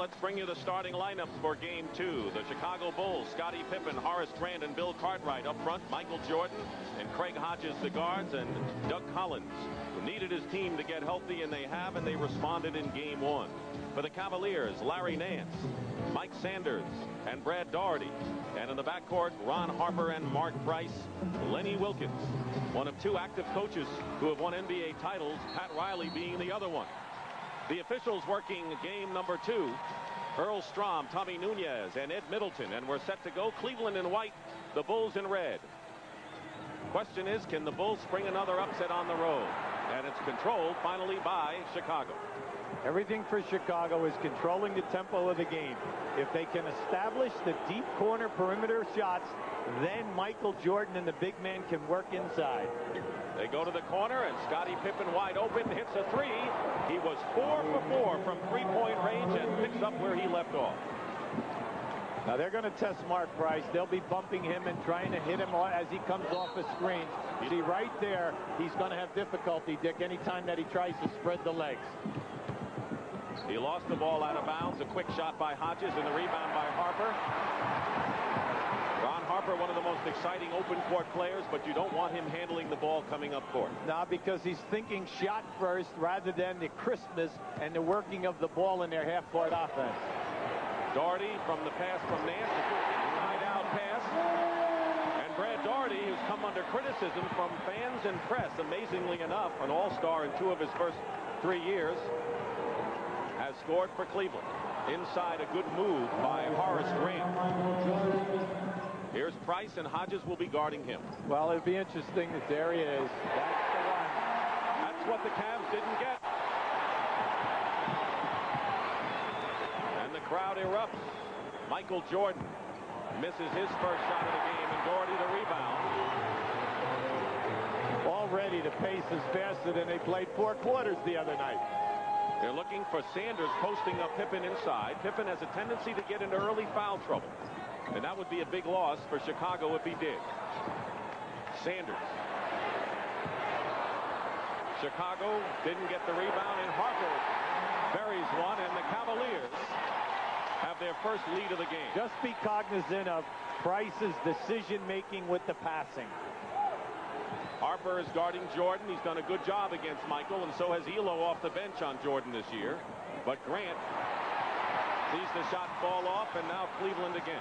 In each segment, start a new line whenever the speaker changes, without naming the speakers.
let's bring you the starting lineups for Game 2. The Chicago Bulls, Scottie Pippen, Horace Grant, and Bill Cartwright up front. Michael Jordan and Craig Hodges, the guards, and Doug Collins, who needed his team to get healthy, and they have, and they responded in Game 1. For the Cavaliers, Larry Nance, Mike Sanders, and Brad Daugherty. And in the backcourt, Ron Harper and Mark Price, Lenny Wilkins. One of 2 active coaches who have won NBA titles, Pat Riley being the other one. The officials working game number 2, Earl Strom, Tommy Nunez, and Ed Middleton. And we're set to go. Cleveland in white, the Bulls in red. Question is, can the Bulls spring another upset on the road? And it's controlled finally by Chicago.
Everything for Chicago is controlling the tempo of the game. If they can establish the deep corner perimeter shots, then Michael Jordan and the big man can work inside.
They go to the corner, and Scottie Pippen wide open, hits a 3. He was 4 for 4 from three-point range and picks up where he left off.
Now they're going to test Mark Price. They'll be bumping him and trying to hit him as he comes off a screen. See, right there, he's going to have difficulty, Dick, anytime that he tries to spread the legs.
He lost the ball out of bounds. A quick shot by Hodges and the rebound by Harper. Ron Harper, one of the most exciting open court players, but you don't want him handling the ball coming up court.
No, because he's thinking shot first rather than the crispness and the working of the ball in their half-court offense.
Daugherty from the pass from Nance, a good inside-out pass. And Brad Daugherty, who's come under criticism from fans and press, amazingly enough, an all-star in 2 of his first 3 years, has scored for Cleveland. Inside, a good move by Horace Grant. Here's Price, and Hodges will be guarding him.
Well, it'll be interesting. This area is. That's the one.
That's what the Cavs didn't get. And the crowd erupts. Michael Jordan misses his first shot of the game, and Daugherty the rebound.
Already the pace is faster than they played 4 quarters the other night.
They're looking for Sanders posting up Pippen inside. Pippen has a tendency to get into early foul trouble, and that would be a big loss for Chicago if he did. Sanders. Chicago didn't get the rebound, and Harper buries one, and the Cavaliers have their first lead of the game.
Just be cognizant of Price's decision-making with the passing.
Harper is guarding Jordan. He's done a good job against Michael, and so has Elo off the bench on Jordan this year. But Grant sees the shot fall off, and now Cleveland again.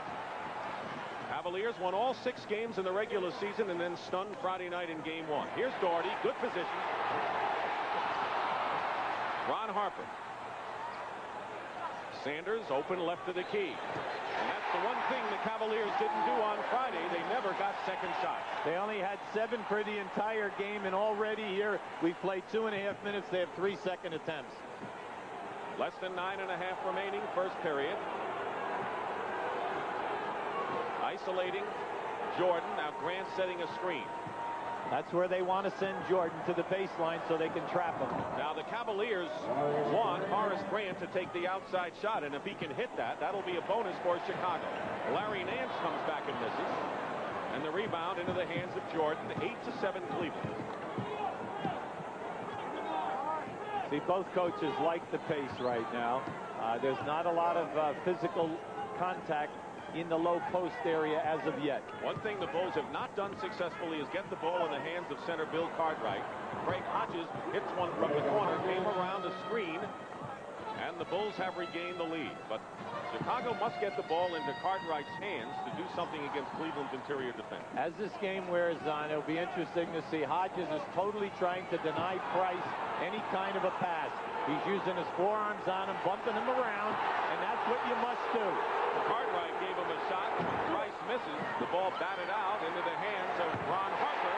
Cavaliers won all 6 games in the regular season and then stunned Friday night in Game 1. Here's Daugherty, good position. Ron Harper. Sanders open left of the key. And that's the one thing the Cavaliers didn't do on Friday. They never got second shots.
They only had 7 for the entire game, and already here we've played 2.5 minutes. They have 3 second attempts.
Less than 9.5 remaining, first period. Isolating Jordan. Now Grant setting a screen.
That's where they want to send Jordan, to the baseline, so they can trap him.
Now the Cavaliers want Horace Grant to take the outside shot, and if he can hit that, that'll be a bonus for Chicago. Larry Nance comes back and misses, and the rebound into the hands of Jordan. 8-7 Cleveland.
See, both coaches like the pace right now. There's not a lot of physical contact in the low post area as of yet.
One thing the Bulls have not done successfully is get the ball in the hands of center Bill Cartwright. Craig Hodges hits one from the corner, came around the screen, and the Bulls have regained the lead. But Chicago must get the ball into Cartwright's hands to do something against Cleveland's interior defense.
As this game wears on, it'll be interesting to see. Hodges is totally trying to deny Price any kind of a pass. He's using his forearms on him, bumping him around, and that's what you must do.
Cartwright gave him a shot. Price misses. The ball batted out into the hands of Ron Harper.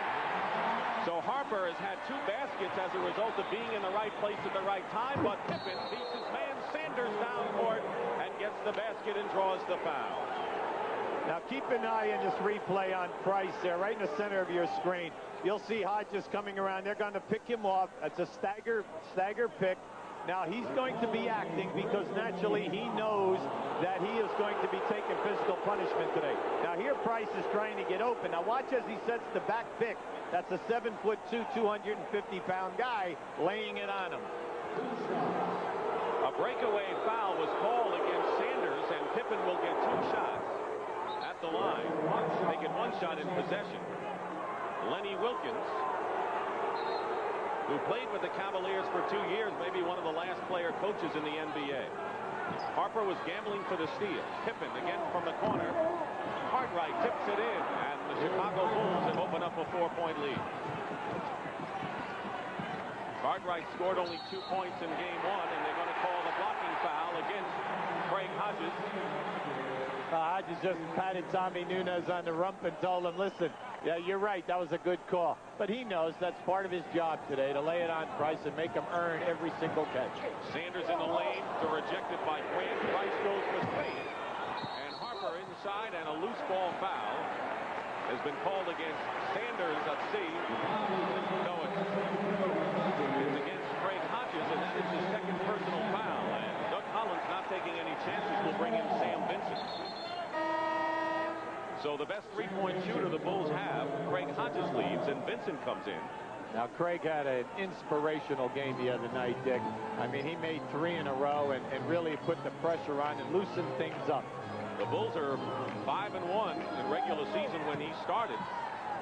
So Harper has had 2 baskets as a result of being in the right place at the right time, but Pippen beats his man Sanders down court and gets the basket and draws the foul.
Now keep an eye on this replay on Price there, right in the center of your screen. You'll see Hodges coming around. They're going to pick him off. It's a stagger pick. Now he's going to be acting because naturally he knows that he is going to be taking physical punishment today. Now here Price is trying to get open. Now watch as he sets the back pick. That's a 7'2", 250-pound guy laying it on him.
A breakaway foul was called against shot in possession. Lenny Wilkins, who played with the Cavaliers for 2 years, maybe one of the last player coaches in the NBA. Harper was gambling for the steal. Pippen again from the corner. Cartwright tips it in, and the Chicago Bulls have opened up a 4-point lead. Cartwright scored only 2 points in game 1, and they're going to call the blocking foul against Craig Hodges.
Hodges just patted Tommy Nunes on the rump and told him, listen, yeah, you're right, that was a good call. But he knows that's part of his job today, to lay it on Price and make him earn every single catch.
Sanders in the lane, they're rejected by Grant. Price goes for three. And Harper inside, and a loose ball foul has been called against Sanders. Let's see. No, it's against Craig Hodges, and that is his second personal foul. And Doug Collins, not taking any chances, will bring in Sam Vincent. So the best three-point shooter the Bulls have, Craig Hodges, leaves, and Vincent comes in.
Now, Craig had an inspirational game the other night, Dick. I mean, he made 3 in a row and really put the pressure on and loosened things up.
The Bulls are 5-1 in regular season when he started.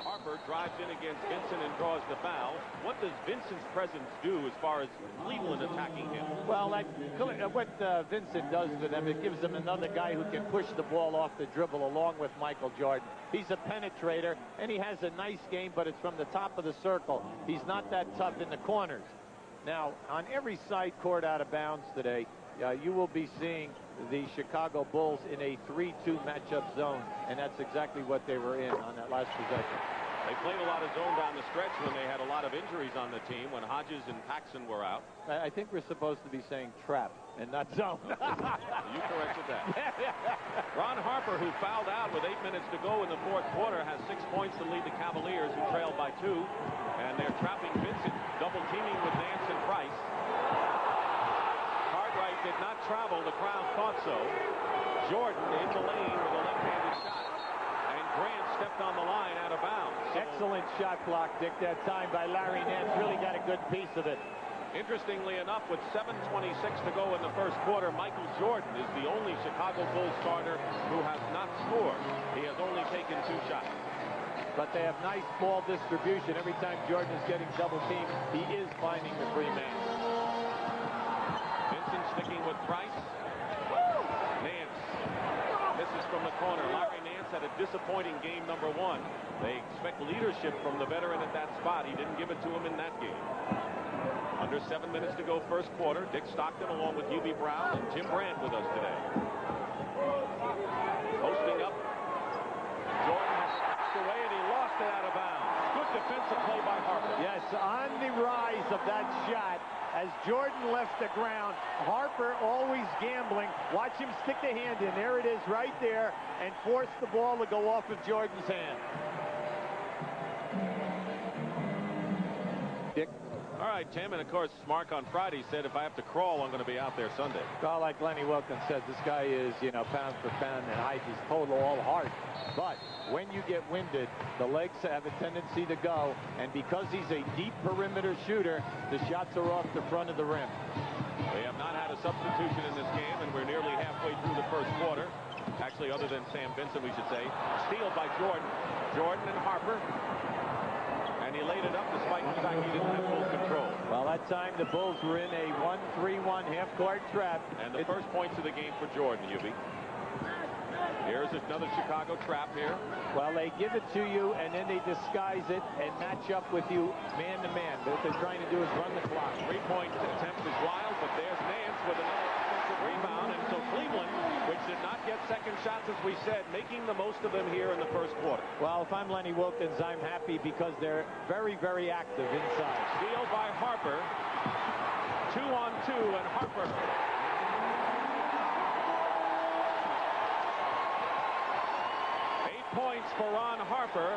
Harper drives in against Vincent and draws the foul. What does Vincent's presence do as far as Cleveland attacking him?
Well, what Vincent does to them, it gives them another guy who can push the ball off the dribble along with Michael Jordan. He's a penetrator, and he has a nice game, but it's from the top of the circle. He's not that tough in the corners. Now, on every side court out of bounds today, you will be seeing the Chicago Bulls in a 3-2 matchup zone, and that's exactly what they were in on that last possession.
They played a lot of zone down the stretch when they had a lot of injuries on the team, when Hodges and Paxson were out.
I think we're supposed to be saying trap and not zone.
You corrected that. Ron Harper, who fouled out with 8 minutes to go in the fourth quarter, has 6 points to lead the Cavaliers, who trailed by 2. And they're trapping Vincent, double teaming with Nance and Price. Cartwright did not travel. The crowd thought so. Jordan in the lane with a left-handed shot. And Grant stepped on the line out of bounds.
Excellent shot block, Dick, that time by Larry Nance. Really got a good piece of it.
Interestingly enough, with 7:26 to go in the first quarter, Michael Jordan is the only Chicago Bulls starter who has not scored. He has only taken 2 shots.
But they have nice ball distribution. Every time Jordan is getting double teamed, he is finding the 3-man.
Vincent sticking with Price. Nance misses from the corner. Larry Nance had a disappointing game number 1. They expect leadership from the veteran at that spot. He didn't give it to him in that game. Under 7 minutes to go first quarter. Dick Stockton along with Hubie Brown and Jim Brandt with us today. Posting up. Jordan has stepped away and he lost it out of bounds. Good defensive play by Harper.
Yes, on the rise of that shot, as Jordan left the ground, Harper always gambling. Watch him stick the hand in. There it is right there, and force the ball to go off of Jordan's hand. Dick?
All right, Tim, and of course, Mark on Friday said if I have to crawl, I'm going to be out there Sunday.
Well, like Lenny Wilkins said, this guy is, pound for pound and height. He's total all heart. But when you get winded, the legs have a tendency to go, and because he's a deep perimeter shooter, the shots are off the front of the rim.
We have not had a substitution in this game, and we're nearly halfway through the first quarter. Actually, other than Sam Vincent, we should say. Steal by Jordan. Jordan and Harper. And he laid it up despite the fact he didn't have full control.
Well, that time the Bulls were in a 1-3-1 half-court trap.
And the first points of the game for Jordan, Hubie. Here's another Chicago trap here.
Well, they give it to you, and then they disguise it and match up with you man-to-man. But what they're trying to do is run the clock.
3-point attempt is wild, but there's Nance with another offensive rebound. And so Cleveland, which did not get second shots, as we said, making the most of them here in the first quarter.
Well, if I'm Lenny Wilkins, I'm happy because they're very, very active inside.
Steal by Harper. 2-on-2, and Harper. Points for Ron Harper.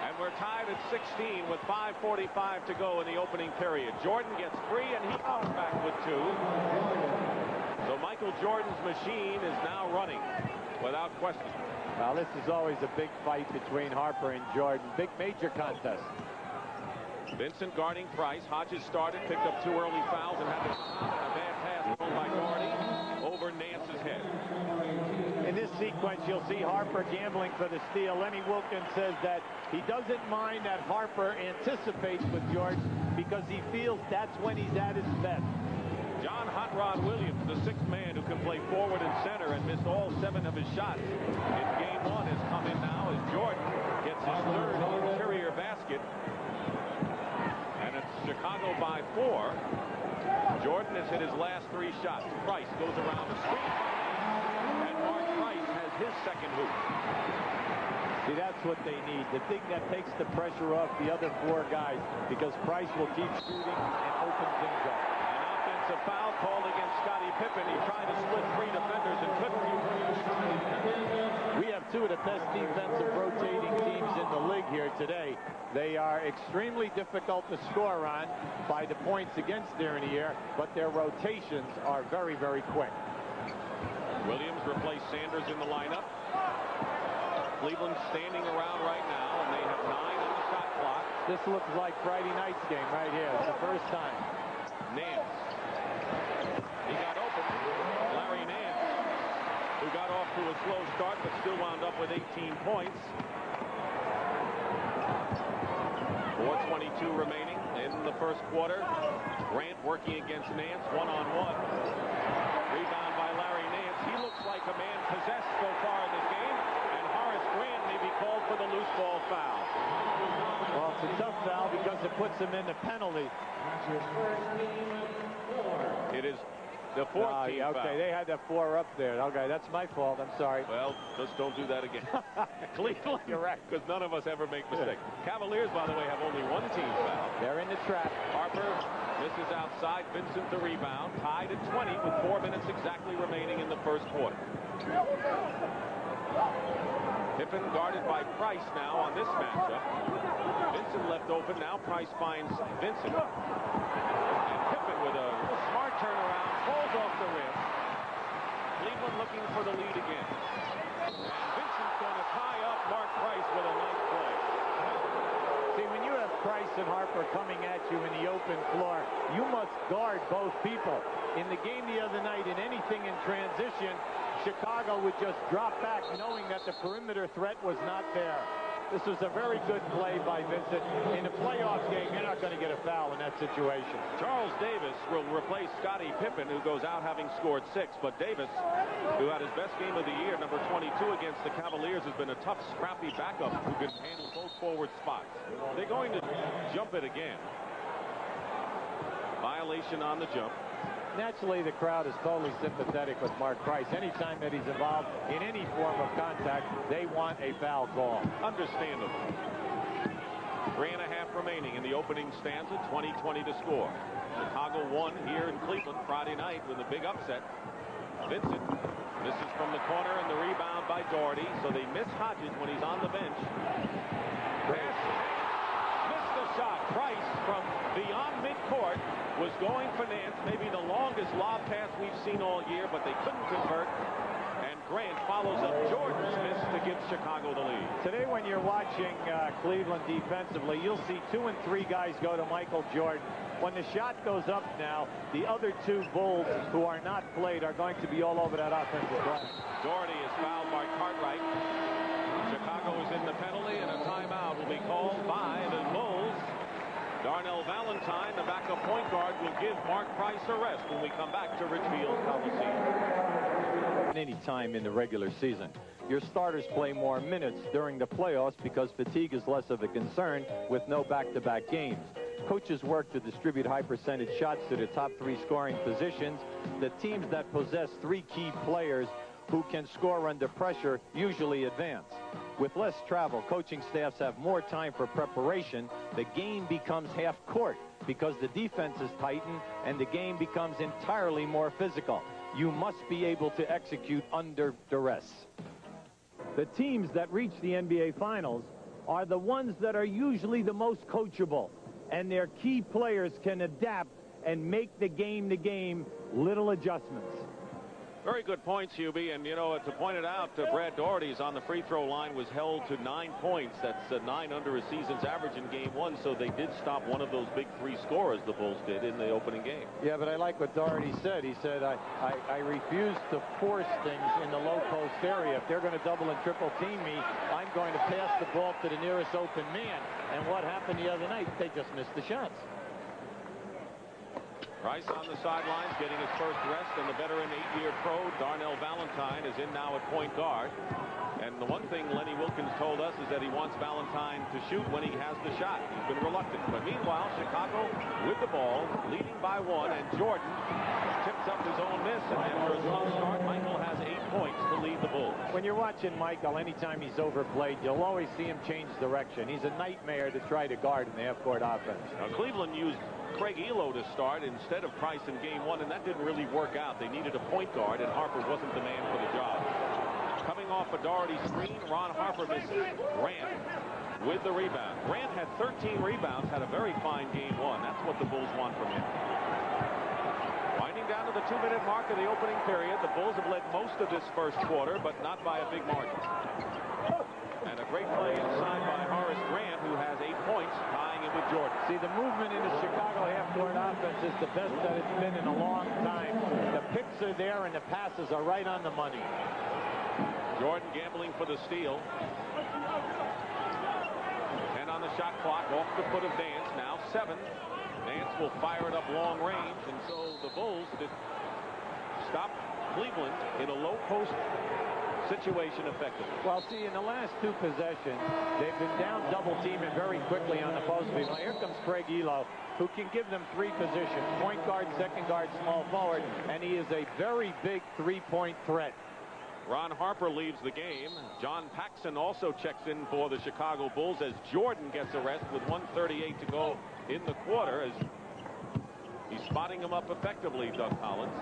And we're tied at 16 with 5:45 to go in the opening period. Jordan gets free and he comes back with 2. So Michael Jordan's machine is now running without question.
Well, this is always a big fight between Harper and Jordan. Big major contest.
Vincent guarding Price. Hodges started, picked up 2 early fouls and had a bad pass thrown by Doherty over Nance's head.
In this sequence, you'll see Harper gambling for the steal. Lenny Wilkins says that he doesn't mind that Harper anticipates with Jordan because he feels that's when he's at his best.
John Hot Rod Williams, the sixth man who can play forward and center and missed all 7 of his shots in game 1, has come in now as Jordan gets his third interior basket. And it's Chicago by 4. Jordan has hit his last 3 shots. Price goes around the screen, and Mark Price has his second hoop.
See, that's what they need. The thing that takes the pressure off the other 4 guys, because Price will keep shooting and open things up.
An offensive foul called against Scottie Pippen. He tried to split 3 defenders and couldn't.
We have 2 of the best defensive rotating teams in the league here today. They are extremely difficult to score on by the points against there in the air, but their rotations are very, very quick.
Williams replaced Sanders in the lineup. Cleveland standing around right now, and they have 9 on the shot clock.
This looks like Friday night's game right here. It's the first time.
Nance. He got open. Larry Nance, who got off to a slow start but still wound up with 18 points. 4:22 remaining in the first quarter. Grant working against Nance one-on-one. Rebound by Larry Nance. He looks like a man possessed so far in this game. And Horace Grant may be called for the loose ball foul.
Well, it's a tough foul because it puts him in the penalty.
It is the 4th team foul.
Okay, they had that 4 up there. Okay, that's my fault. I'm sorry.
Well, just don't do that again.
Cleveland, you're right.
Because none of us ever make mistakes. Cavaliers, by the way, have only 1 team foul.
They're in the trap.
Harper misses outside. Vincent the rebound. Tied at 20 with 4 minutes exactly remaining in the first quarter. Pippen guarded by Price now on this matchup. Vincent left open. Now Price finds Vincent. And Pippen with a smart turnaround falls off the rim. Cleveland looking for the lead again. And Vincent's going to tie up Mark Price with a nice play.
See, when you have Price and Harper coming at you in the open floor, you must guard both people. In the game the other night, in anything in transition, Chicago would just drop back knowing that the perimeter threat was not there. This was a very good play by Vincent. In a playoff game, you're not going to get a foul in that situation.
Charles Davis will replace Scottie Pippen, who goes out having scored 6. But Davis, who had his best game of the year, number 22 against the Cavaliers, has been a tough, scrappy backup who can handle both forward spots. They're going to jump it again. Violation on the jump.
Naturally, the crowd is totally sympathetic with Mark Price. Anytime that he's involved in any form of contact, they want a foul call.
Understandable. 3.5 remaining in the opening stanza, 20-20 to score. Chicago won here in Cleveland Friday night with a big upset. Vincent misses from the corner and the rebound by Doherty, so they miss Hodges when he's on the bench. Pass. Missed the shot. Price from beyond midcourt was going for Nance, maybe the longest lob pass we've seen all year, but they couldn't convert. And Grant follows up Jordan's miss to give Chicago the lead.
Today, when you're watching Cleveland defensively, you'll see 2 and 3 guys go to Michael Jordan. When the shot goes up now, the other 2 Bulls who are not played are going to be all over that offensive glass.
Doherty is fouled by Cartwright. Chicago is in the penalty, and a timeout will be called by the Bulls. Darnell Valentine, the backup point guard, will give Mark Price a rest when we come back to Richfield Coliseum.
Any time in the regular season, your starters play more minutes during the playoffs because fatigue is less of a concern with no back-to-back games. Coaches work to distribute high percentage shots to the top 3 scoring positions. The teams that possess 3 key players who can score under pressure usually advance. With less travel, coaching staffs have more time for preparation. The game becomes half court because the defense is tightened and the game becomes entirely more physical. You must be able to execute under duress. The teams that reach the NBA Finals are the ones that are usually the most coachable, and their key players can adapt and make the game little adjustments.
Very good points, Hubie. And, you know, to point it out, Brad Daugherty's on the free throw line was held to 9 points. That's 9 under a season's average in game 1. So they did stop one of those big 3 scorers the Bulls did in the opening game.
Yeah, but I like what Daugherty said. He said, I refuse to force things in the low post area. If they're going to double and triple team me, I'm going to pass the ball to the nearest open man. And what happened the other night? They just missed the shots.
Rice on the sidelines getting his first rest, and the veteran 8-year pro Darnell Valentine is in now at point guard. And the one thing Lenny Wilkins told us is that he wants Valentine to shoot when he has the shot. He's been reluctant. But meanwhile, Chicago with the ball, leading by 1, and Jordan tips up his own miss. And after a slow start, Michael has 8 points to lead the Bulls.
When you're watching Michael, anytime he's overplayed, you'll always see him change direction. He's a nightmare to try to guard in the half-court offense.
Now, Cleveland used Craig Elo to start instead of Price in game 1, and that didn't really work out. They needed a point guard, and Harper wasn't the man for the job. Coming off a Daugherty screen, Ron Harper misses. Grant with the rebound. Grant had 13 rebounds, had a very fine game 1. That's what the Bulls want from him. Winding down to the 2-minute mark of the opening period, the Bulls have led most of this first quarter, but not by a big margin. And a great play inside by Horace Grant, who has 8 points, tying it with Jordan.
See, the movement in the Chicago half-court offense is the best that it's been in a long time. The picks are there, and the passes are right on the money.
Jordan gambling for the steal. 10 on the shot clock, off the foot of Nance. Now 7. Nance will fire it up long range, and so the Bulls did stop Cleveland in a low post situation effectively.
Well, see, in the last 2 possessions, they've been down double teaming very quickly on the post. Now here comes Craig Elo, who can give them 3 positions: point guard, second guard, small forward, and he is a very big 3-point threat.
Ron Harper leaves the game. John Paxson also checks in for the Chicago Bulls as Jordan gets a rest with 1:38 to go in the quarter, as he's spotting him up effectively, Doug Collins.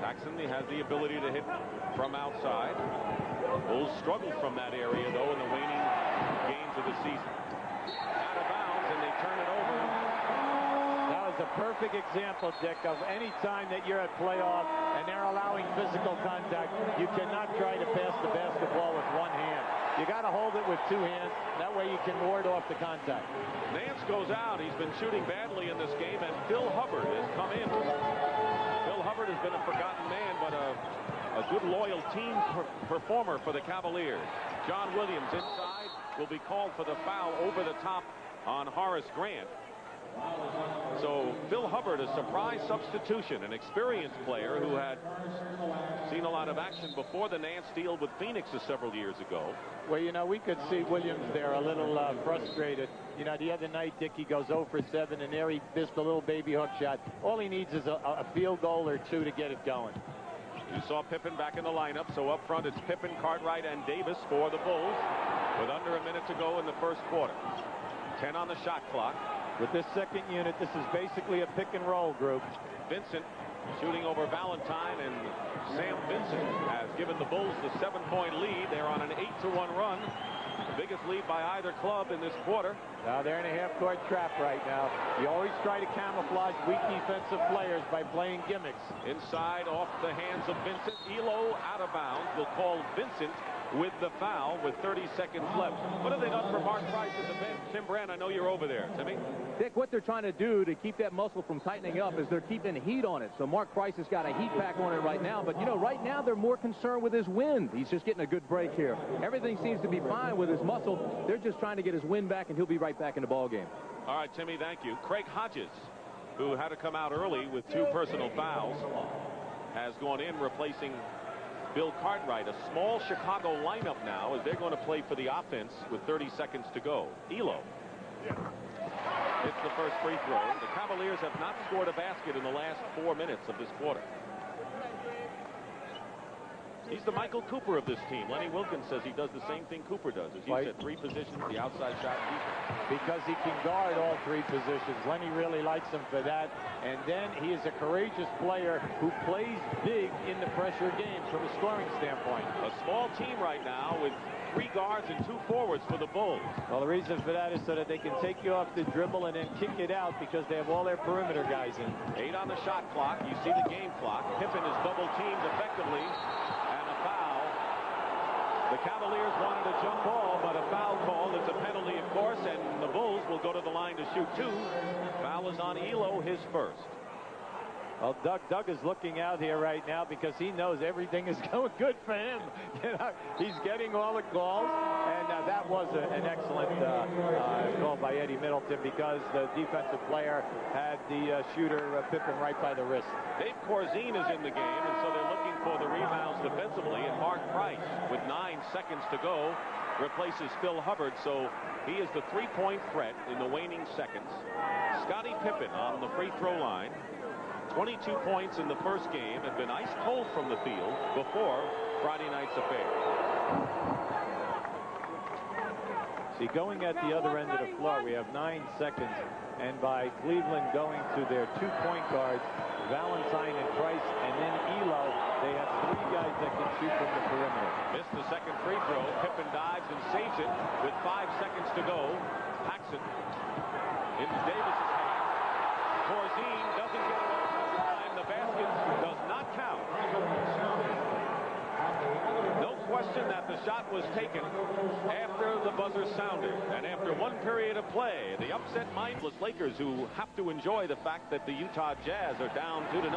Paxson has the ability to hit from outside. Bulls struggle from that area, though, in the waning games of the season. Out of bounds, and they turn it over.
That was a perfect example, Dick, of any time that you're at playoff and they're allowing physical contact, you cannot try to pass the basketball with one hand. You got to hold it with 2 hands. That way you can ward off the contact.
Nance goes out. He's been shooting badly in this game, and Phil Hubbard has come in. Phil Hubbard has been a forgotten man, but a good, loyal team performer for the Cavaliers. John Williams inside will be called for the foul over the top on Horace Grant. So Phil Hubbard, a surprise substitution, an experienced player who had seen a lot of action before the Nance deal with Phoenix several years ago.
Well, you know, we could see Williams there a little frustrated. You know, the other night, Dick, he goes 0 for 7, and there he missed a little baby hook shot. All he needs is a field goal or 2 to get it going.
You saw Pippen back in the lineup, so up front it's Pippen, Cartwright, and Davis for the Bulls with under a minute to go in the first quarter. 10 on the shot clock.
With this second unit, this is basically a pick-and-roll group.
Vincent shooting over Valentine, and Sam Vincent has given the Bulls the 7-point lead. They're on an 8-1 run. The biggest lead by either club in this quarter.
Now they're in a half-court trap right now. You always try to camouflage weak defensive players by playing gimmicks.
Inside, off the hands of Vincent. Elo out of bounds. Will call Vincent with the foul with 30 seconds left. What have they done for Mark Price at the bench? Tim Brand, I know you're over there. Timmy?
Dick, what they're trying to do to keep that muscle from tightening up is they're keeping heat on it. So Mark Price has got a heat pack on it right now. But, you know, right now they're more concerned with his wind. He's just getting a good break here. Everything seems to be fine with his muscle. They're just trying to get his wind back, and he'll be right back in the ball game.
All right, Timmy, thank you. Craig Hodges, who had to come out early with 2 personal fouls, has gone in replacing Bill Cartwright. A small Chicago lineup now as they're going to play for the offense with 30 seconds to go. Elo hits the first free throw. The Cavaliers have not scored a basket in the last 4 minutes of this quarter. He's the Michael Cooper of this team. Lenny Wilkins says he does the same thing Cooper does. As you said, 3 positions, the outside shot, defense.
Because he can guard all 3 positions. Lenny really likes him for that. And then he is a courageous player who plays big in the pressure game from a scoring standpoint.
A small team right now with 3 guards and 2 forwards for the Bulls.
Well, the reason for that is so that they can take you off the dribble and then kick it out because they have all their perimeter guys in.
8 on the shot clock. You see the game clock. Pippen is double teamed effectively, and a foul. The Cavaliers wanted a jump ball, but a foul call. It's a penalty, of course, and the Bulls will go to the line to shoot 2. Foul is on Elo, his first.
Well, Doug is looking out here right now because he knows everything is going good for him. You know, he's getting all the calls, and that was an excellent call by Eddie Middleton because the defensive player had the shooter Pippen right by the wrist.
Dave Corzine is in the game, and so they're looking for the rebounds defensively, and Mark Price, with 9 seconds to go, replaces Phil Hubbard, so he is the 3-point threat in the waning seconds. Scottie Pippen on the free throw line. 22 points in the first game, had been ice cold from the field before Friday night's affair.
See, going at the other end of the floor, we have 9 seconds, and by Cleveland going to their 2-point guards, Valentine and Price, and then Elo, they have 3 guys that can shoot from the perimeter.
Missed the second free throw. Pippen dives and saves it with 5 seconds to go. Paxson into Davis's hand. Corzine doesn't get it. The basket does not count. No question that the shot was taken after the buzzer sounded, and after 1 period of play, the upset mindless Lakers, who have to enjoy the fact that the Utah Jazz are down 2-0.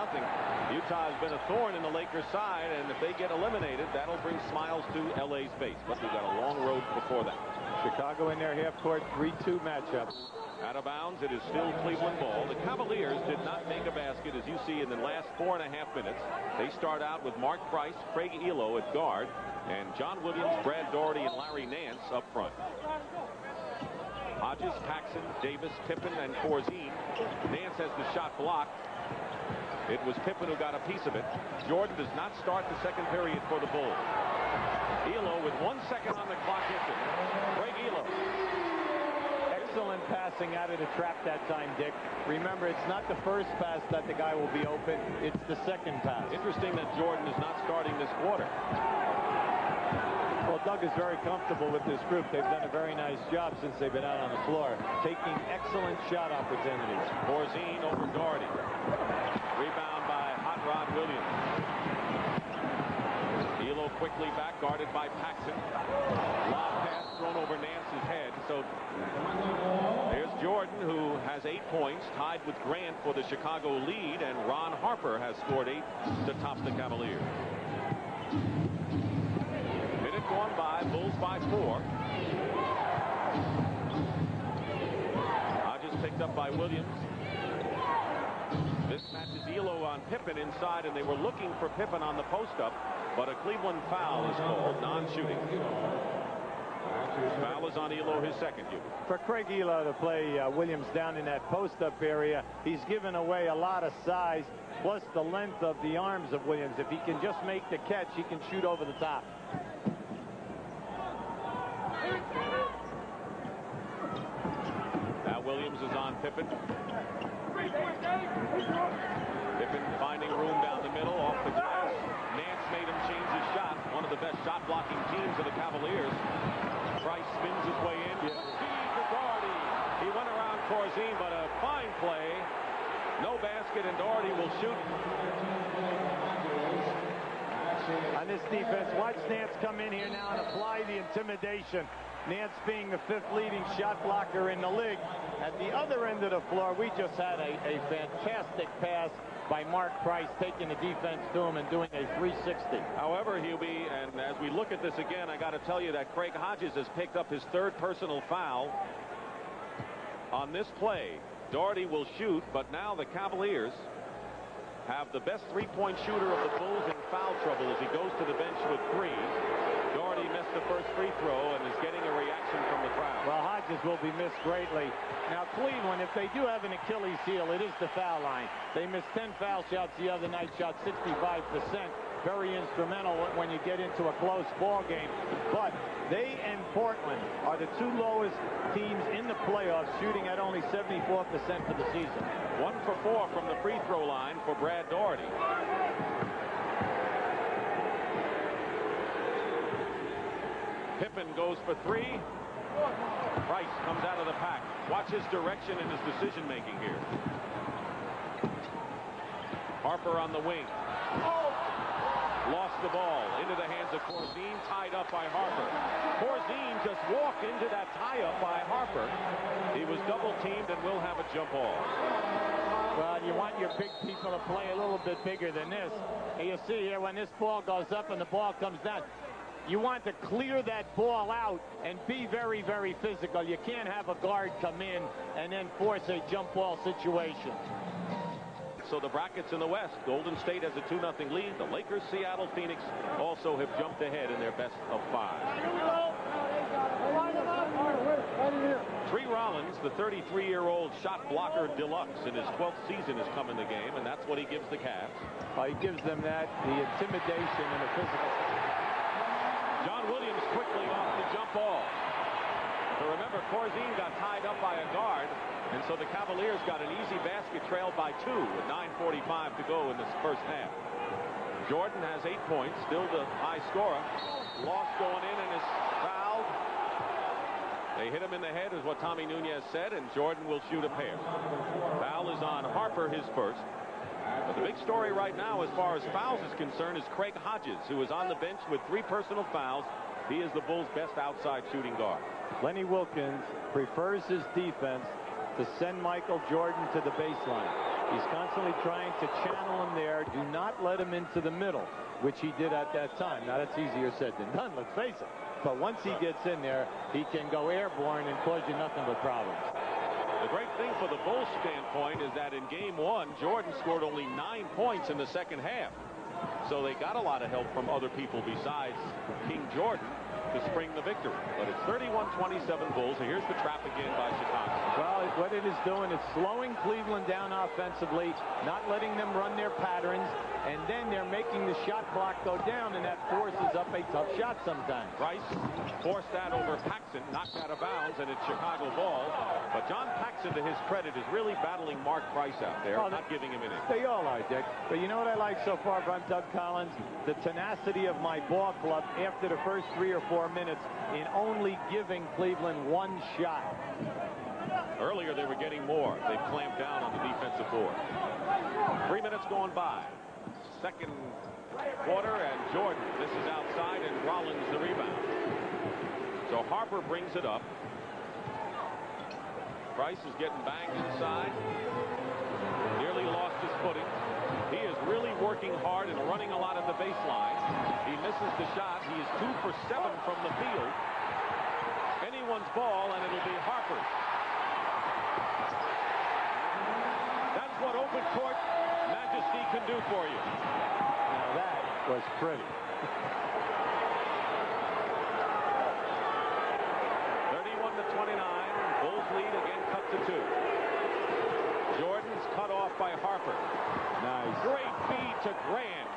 Utah has been a thorn in the Lakers' side, and if they get eliminated, that'll bring smiles to LA's face. But we've got a long road before that.
Chicago in their half-court 3-2 matchup.
Out of bounds, it is still Cleveland ball. The Cavaliers did not make a basket, as you see, in the last 4.5 minutes. They start out with Mark Price, Craig Elo at guard, and John Williams, Brad Daugherty, and Larry Nance up front. Hodges, Paxson, Davis, Pippen, and Corzine. Nance has the shot blocked. It was Pippen who got a piece of it. Jordan does not start the second period for the Bulls. Elo with 1 second on the clock hits it. Craig Elo.
Excellent passing out of the trap that time, Dick. Remember, it's not the first pass that the guy will be open. It's the second pass.
Interesting that Jordan is not starting this quarter.
Well, Doug is very comfortable with this group. They've done a very nice job since they've been out on the floor, taking excellent shot opportunities.
Corzine over Daugherty. Rebound by Hot Rod Williams. Elo quickly back, guarded by Paxson. Lob pass thrown over Nance's head. So there's Jordan, who has 8 points, tied with Grant for the Chicago lead, and Ron Harper has scored 8 to top the Cavaliers. Minute gone by, Bulls by 4. Hodges picked up by Williams. This matches Elo on Pippen inside, and they were looking for Pippen on the post-up, but a Cleveland foul is called, non-shooting. Foul is on Elo, his second.
For Craig Elo to play Williams down in that post-up area, he's given away a lot of size, plus the length of the arms of Williams. If he can just make the catch, he can shoot over the top.
Now Williams is on Pippen. Pippen finding room down the middle, off the glass. Nance made him change his shot. One of the best shot-blocking teams of the Cavaliers. Price spins his way in. Speed to Daugherty. He went around Corzine, but a fine play. No basket, and Daugherty will shoot.
On this defense, watch Nance come in here now and apply the intimidation. Nance being the 5th leading shot blocker in the league. At the other end of the floor, we just had a fantastic pass by Mark Price, taking the defense to him and doing a 360.
However, Hubie, and as we look at this again, I got to tell you that Craig Hodges has picked up his 3rd personal foul on this play. Daugherty will shoot, but now the Cavaliers have the best 3-point shooter of the Bulls in foul trouble as he goes to the bench with 3. Daugherty missed the first free throw and is getting a reaction from the crowd.
Well, Hodges will be missed greatly. Now, Cleveland, if they do have an Achilles heel, it is the foul line. They missed 10 foul shots the other night, shot 65%. Very instrumental when you get into a close ball game. But they and Portland are the 2 lowest teams in the playoffs, shooting at only 74% for the season.
1 for 4 from the free throw line for Brad Daugherty. Pippen goes for three. Price comes out of the pack. Watch his direction and his decision making here. Harper on the wing. Lost the ball into the hands of Corzine, tied up by Harper. Corzine just walked into that tie-up by Harper. He was double teamed and will have a jump ball.
Well, you want your big people to play a little bit bigger than this. And you see here when this ball goes up and the ball comes down, you want to clear that ball out and be very, very physical. You can't have a guard come in and then force a jump ball situation.
So the brackets in the West, Golden State has a 2-0 lead. The Lakers, Seattle, Phoenix also have jumped ahead in their best of 5. Tree Rollins, the 33-year-old shot blocker deluxe in his 12th season, has come in the game, and that's what he gives the Cavs.
He gives them that, the intimidation and the physical.
John Williams quickly off the jump ball. So remember, Corzine got tied up by a guard, and so the Cavaliers got an easy basket trail by 2 with 9:45 to go in this first half. Jordan has 8 points, still the high scorer. Lost going in and is fouled. They hit him in the head, is what Tommy Nunez said, and Jordan will shoot a pair. Foul is on Harper, his first. But the big story right now as far as fouls is concerned is Craig Hodges, who is on the bench with 3 personal fouls. He is the Bulls' best outside shooting guard.
Lenny Wilkins prefers his defense to send Michael Jordan to the baseline. He's constantly trying to channel him there. Do not let him into the middle, which he did at that time. Now, that's easier said than done, let's face it. But once he gets in there, he can go airborne and cause you nothing but problems.
The great thing for the Bulls standpoint is that in game 1, Jordan scored only 9 points in the second half. So they got a lot of help from other people besides King Jordan to spring the victory. But it's 31-27 Bulls. And here's the trap again by Chicago.
Well, what it is doing is slowing Cleveland down offensively, not letting them run their patterns, and then they're making the shot clock go down, and that forces up a tough shot sometimes.
Price forced that over Paxson, knocked out of bounds, and it's Chicago ball. But John Paxson, to his credit, is really battling Mark Price out there, not giving him innings.
They all are, Dick. But you know what I like so far from Doug Collins? The tenacity of my ball club after the first 3 or 4 minutes in only giving Cleveland 1 shot.
Earlier, they were getting more. They clamped down on the defensive board. 3 minutes going by. Second quarter, and Jordan misses outside, and Rollins the rebound. So Harper brings it up. Price is getting banged inside. Nearly lost his footing. He is really working hard and running a lot at the baseline. He misses the shot. He is 2 for 7 from the field. Anyone's ball, and it'll be Harper's. That's what open court majesty can do for you.
Now that was pretty.
31-29. Bulls lead again, cut to 2. Jordan's cut off by Harper.
Nice.
Great feed to Grant.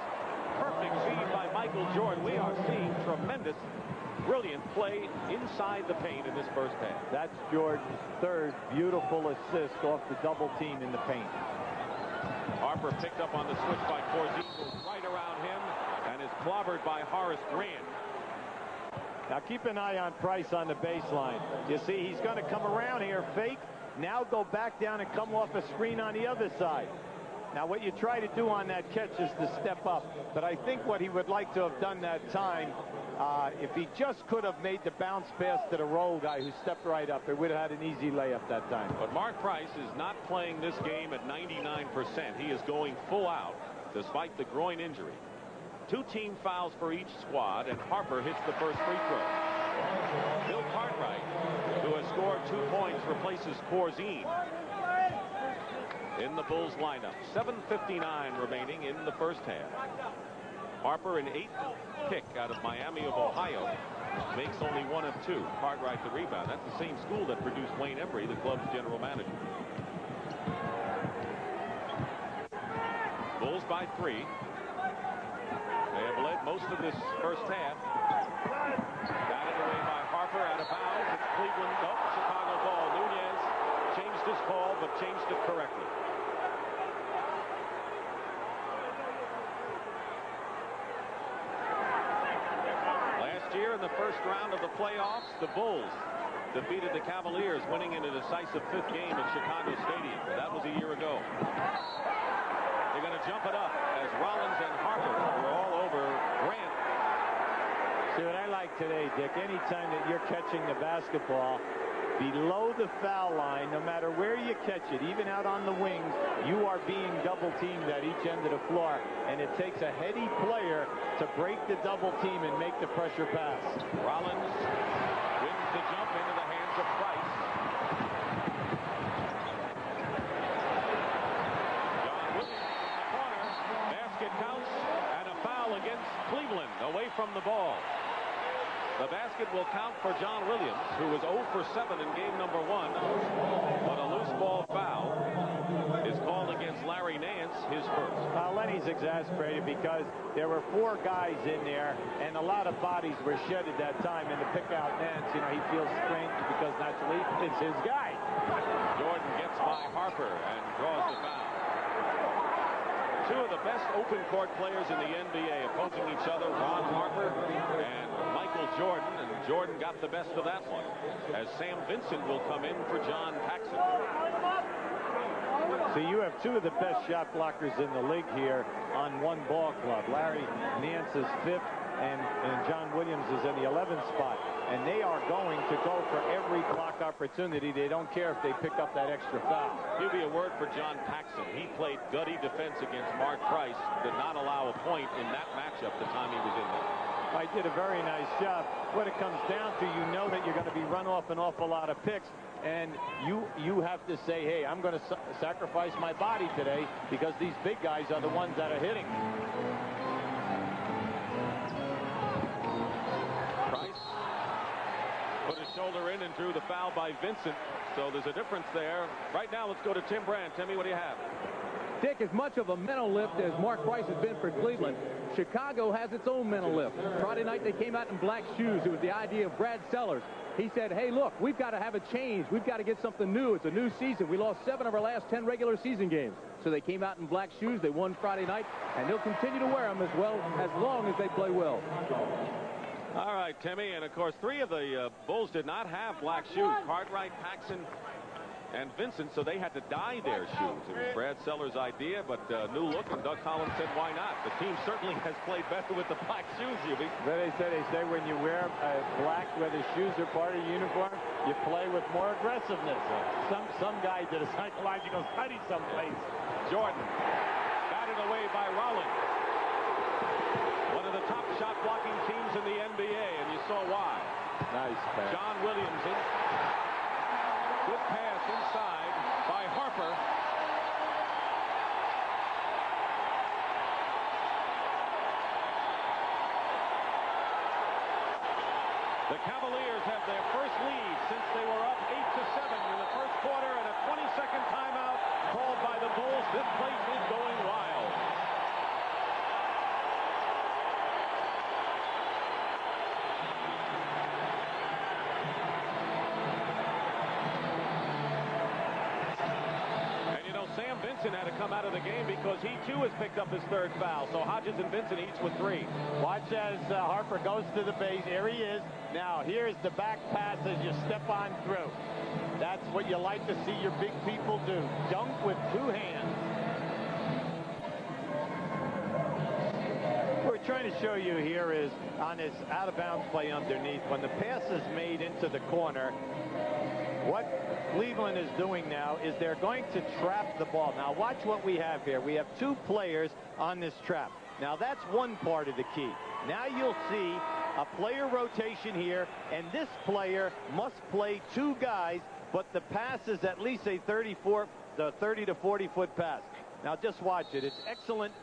Perfect feed by Michael Jordan. We are seeing tremendous, brilliant play inside the paint in this first half.
That's Jordan's 3rd beautiful assist off the double team in the paint.
Harper picked up on the switch by Corzine, goes right around him, and is clobbered by Horace Grant.
Now keep an eye on Price on the baseline. You see he's going to come around here, fake, now go back down and come off a screen on the other side. Now what you try to do on that catch is to step up, but I think what he would like to have done that time, if he just could have made the bounce pass to the roll guy who stepped right up, it would have had an easy layup that time.
But Mark Price is not playing this game at 99%. He is going full out despite the groin injury. 2 team fouls for each squad, and Harper hits the first free throw. Bill Cartwright, who has scored 2 points, replaces Corzine in the Bulls lineup. 7:59 remaining in the first half. Harper, an 8th pick out of Miami of Ohio, makes only 1 of 2. Cartwright the rebound. That's the same school that produced Wayne Embry, the club's general manager. Bulls by 3. They have led most of this first half. Batted away by Harper, out of bounds. It's Cleveland. Oh, Chicago ball. Nunez changed his call, but changed it correctly. Last year, in the first round of the playoffs. The Bulls defeated the Cavaliers, winning in a decisive 5th game at Chicago Stadium. That was a year ago. They're going to jump it up as Rollins and Harper were all over Grant.
See what I like today, Dick, anytime that you're catching the basketball below the foul line, no matter where you catch it, even out on the wings, you are being double teamed at each end of the floor, and it takes a heady player to break the double team and make the pressure pass.
Rollins wins the jump into the hands of Price. John Williams in the corner. Basket counts, and a foul against Cleveland away from the ball. The basket will count for John Williams, who was 0 for 7 in game number 1. But a loose ball foul is called against Larry Nance, his first.
Lenny's exasperated because there were 4 guys in there, and a lot of bodies were shed at that time. And to pick out Nance, you know, he feels strange because naturally it's his guy.
Jordan gets by Harper and draws the foul. 2 of the best open court players in the NBA opposing each other, Ron Harper and Michael Jordan, and Jordan got the best of that one as Sam Vincent will come in for John Paxson.
So you have 2 of the best shot blockers in the league here on one ball club. Larry Nance is 5th, and John Williams is in the 11th spot. And they are going to go for every block opportunity. They don't care if they pick up that extra foul.
Give me a word for John Paxson. He played gutty defense against Mark Price, did not allow a point in that matchup the time he was in there.
I did a very nice job. What it comes down to, you know that you're going to be run off an awful lot of picks, and you have to say, hey, I'm going to sacrifice my body today because these big guys are the ones that are hitting.
Price put his shoulder in and drew the foul by Vincent. So there's a difference there. Right now, let's go to Tim Brand. Timmy, what do you have?
Dick, as much of a mental lift as Mark Price has been for Cleveland, Chicago has its own mental lift. Friday night, they came out in black shoes. It was the idea of Brad Sellers. He said, hey, look, we've got to have a change. We've got to get something new. It's a new season. We lost 7 of our last 10 regular season games. So they came out in black shoes. They won Friday night, and they'll continue to wear them as long as they play well.
All right, Timmy, and of course 3 of the Bulls did not have black shoes. Cartwright, Paxson, and Vincent, so they had to dye their shoes. It was Brad Sellers' idea, but new look, and Doug Collins said, why not? The team certainly has played better with the black shoes, Hubie.
But they say when you wear black, where the shoes are part of your uniform, you play with more aggressiveness. Some guy did a psychological study someplace.
Jordan got it away by Rollins. One of the top shot blocking teams in the NBA, and you saw why.
Nice pass.
John Williams in. Good pass inside by Harper. The Cavaliers have their first lead since they were up 8-7 in the first quarter, and a 20-second timeout called by the Bulls. This place is going wild. Sam Vincent had to come out of the game because he too has picked up his 3rd foul. So Hodges and Vincent each with 3.
Watch as Harper goes to the base. There he is. Now here's the back pass as you step on through. That's what you like to see your big people do. Dunk with 2 hands. What we're trying to show you here is on this out-of-bounds play underneath, when the pass is made into the corner, what Cleveland is doing now is they're going to trap the ball. Now watch what we have here. We have 2 players on this trap. Now that's one part of the key. Now you'll see a player rotation here, and this player must play 2 guys, but the pass is at least a 30 to 40 foot pass. Now just watch it. It's excellent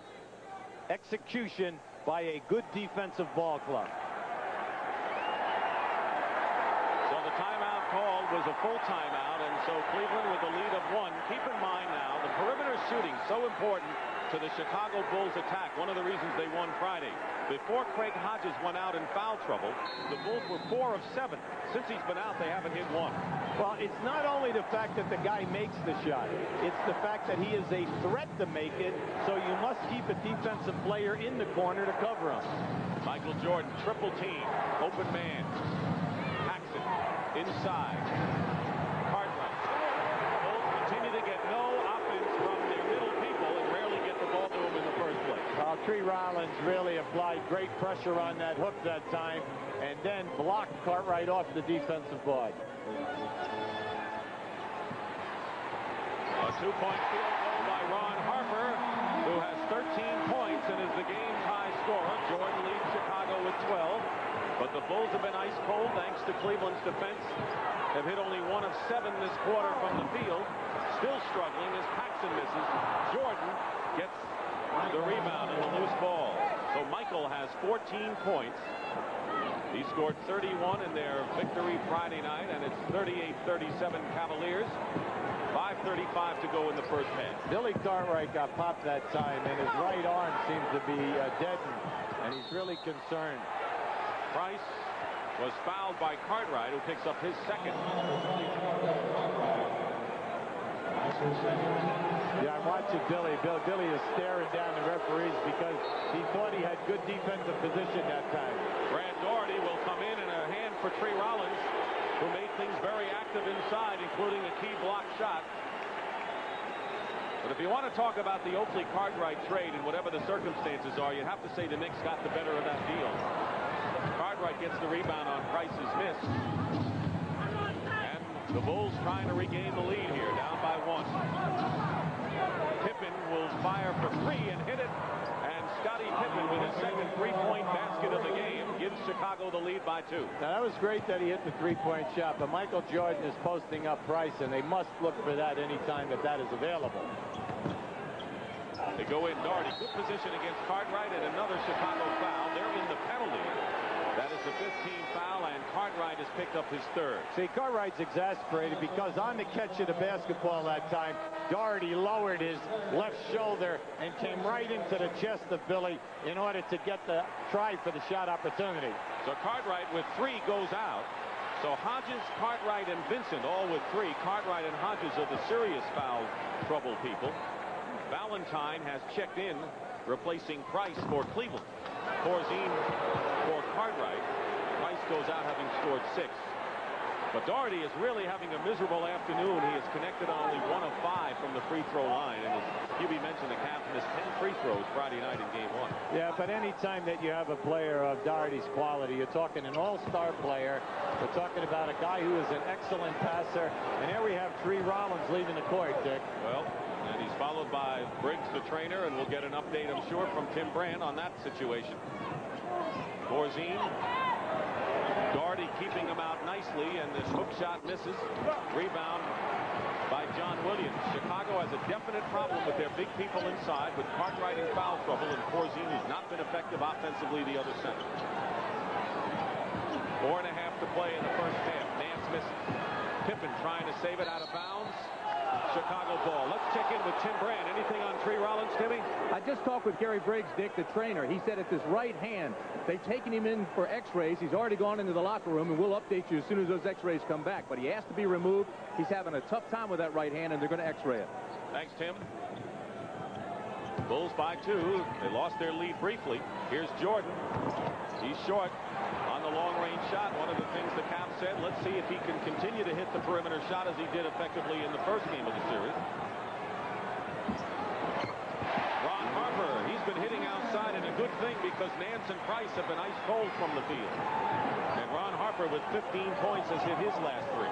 execution by a good defensive ball club.
Called was a full timeout, and so Cleveland with a lead of 1. Keep in mind now, the perimeter shooting so important. to the Chicago Bulls attack. One of the reasons they won Friday. Before Craig Hodges went out in foul trouble, the Bulls were 4 of 7. Since he's been out, they haven't hit one.
Well, it's not only the fact that the guy makes the shot. It's the fact that he is a threat to make it, so you must keep a defensive player in the corner to cover him.
Michael Jordan, triple team, open man. Paxson, inside. Cartwright. Bulls continue to get no offense from their middle people and rarely get the ball to them in the first place.
Well, Tree Rollins really applied great pressure on that hook that time and then blocked Cartwright off the defensive board.
A two-point field goal by Ron Harper, who has 13 points and is the game's high scorer. Jordan leads Chicago with 12. But the Bulls have been ice cold thanks to Cleveland's defense. Have hit only 1 of 7 this quarter from the field. Still struggling as Paxson misses. Jordan gets the rebound and the loose ball. So Michael has 14 points. He scored 31 in their victory Friday night, and it's 38-37 Cavaliers. 5:35 to go in the first half.
Billy Cartwright got popped that time, and his right arm seems to be deadened, and he's really concerned.
Price was fouled by Cartwright, who picks up his second.
Yeah, I'm watching Billy. Billy is staring down the referees because he thought he had good defensive position that time.
Brad Daugherty will come in, and a hand for Tree Rollins, who made things very active inside, including a key block shot. But if you want to talk about the Oakley-Cartwright trade and whatever the circumstances are, you have to say the Knicks got the better of that deal. Cartwright gets the rebound on Price's miss. And the Bulls trying to regain the lead here, down by 1. Pippen will fire for 3 and hit it. And Scottie Pippen, with his second three-point basket of the game, gives Chicago the lead by 2.
Now, that was great that he hit the three-point shot, but Michael Jordan is posting up Price, and they must look for that anytime that is available.
They go in. Daugherty, good position against Cartwright, and another Chicago foul. They're in the penalty. That is the 15th foul, and Cartwright has picked up his 3rd.
See, Cartwright's exasperated because on the catch of the basketball that time, Daugherty lowered his left shoulder and came right into the chest of Billy in order to get the try for the shot opportunity.
So Cartwright with 3 goes out. So Hodges, Cartwright, and Vincent all with 3. Cartwright and Hodges are the serious foul trouble people. Valentine has checked in, replacing Price for Cleveland. Corzine for Cartwright. Price goes out having scored 6. But Daugherty is really having a miserable afternoon. He is connected on only 1 of 5 from the free throw line. And as Hubie mentioned, the Cavs missed 10 free throws Friday night in game 1.
Yeah, but any time that you have a player of Daugherty's quality, you're talking an all-star player. We're talking about a guy who is an excellent passer. And here we have Tree Rollins leaving the court, Dick.
Well, and he's followed by Briggs, the trainer, and we'll get an update, I'm sure, from Tim Brand on that situation. Corzine. Daugherty keeping him out nicely, and this hook shot misses. Rebound by John Williams. Chicago has a definite problem with their big people inside, with Cartwright in foul trouble, and Corzine, who's not been effective offensively, the other center. 4.5 to play in the first half. Nance misses. Pippen trying to save it out of bounds. Chicago ball. Let's check in with Tim Brand. Anything on Tree Rollins, Timmy?
I just talked with Gary Briggs, Dick, the trainer. He said it's his right hand. They've taken him in for x-rays. He's already gone into the locker room, and we'll update you as soon as those x-rays come back. But he has to be removed. He's having a tough time with that right hand, and they're going to x-ray it.
Thanks, Tim. Bulls by 2. They lost their lead briefly. Here's Jordan. He's short on the long-range shot. One of the things the Cavs said, let's see if he can continue to hit the perimeter shot as he did effectively in the first game of the series. Ron Harper, he's been hitting outside, and a good thing because Nance and Price have been ice cold from the field. And Ron Harper with 15 points has hit his last 3.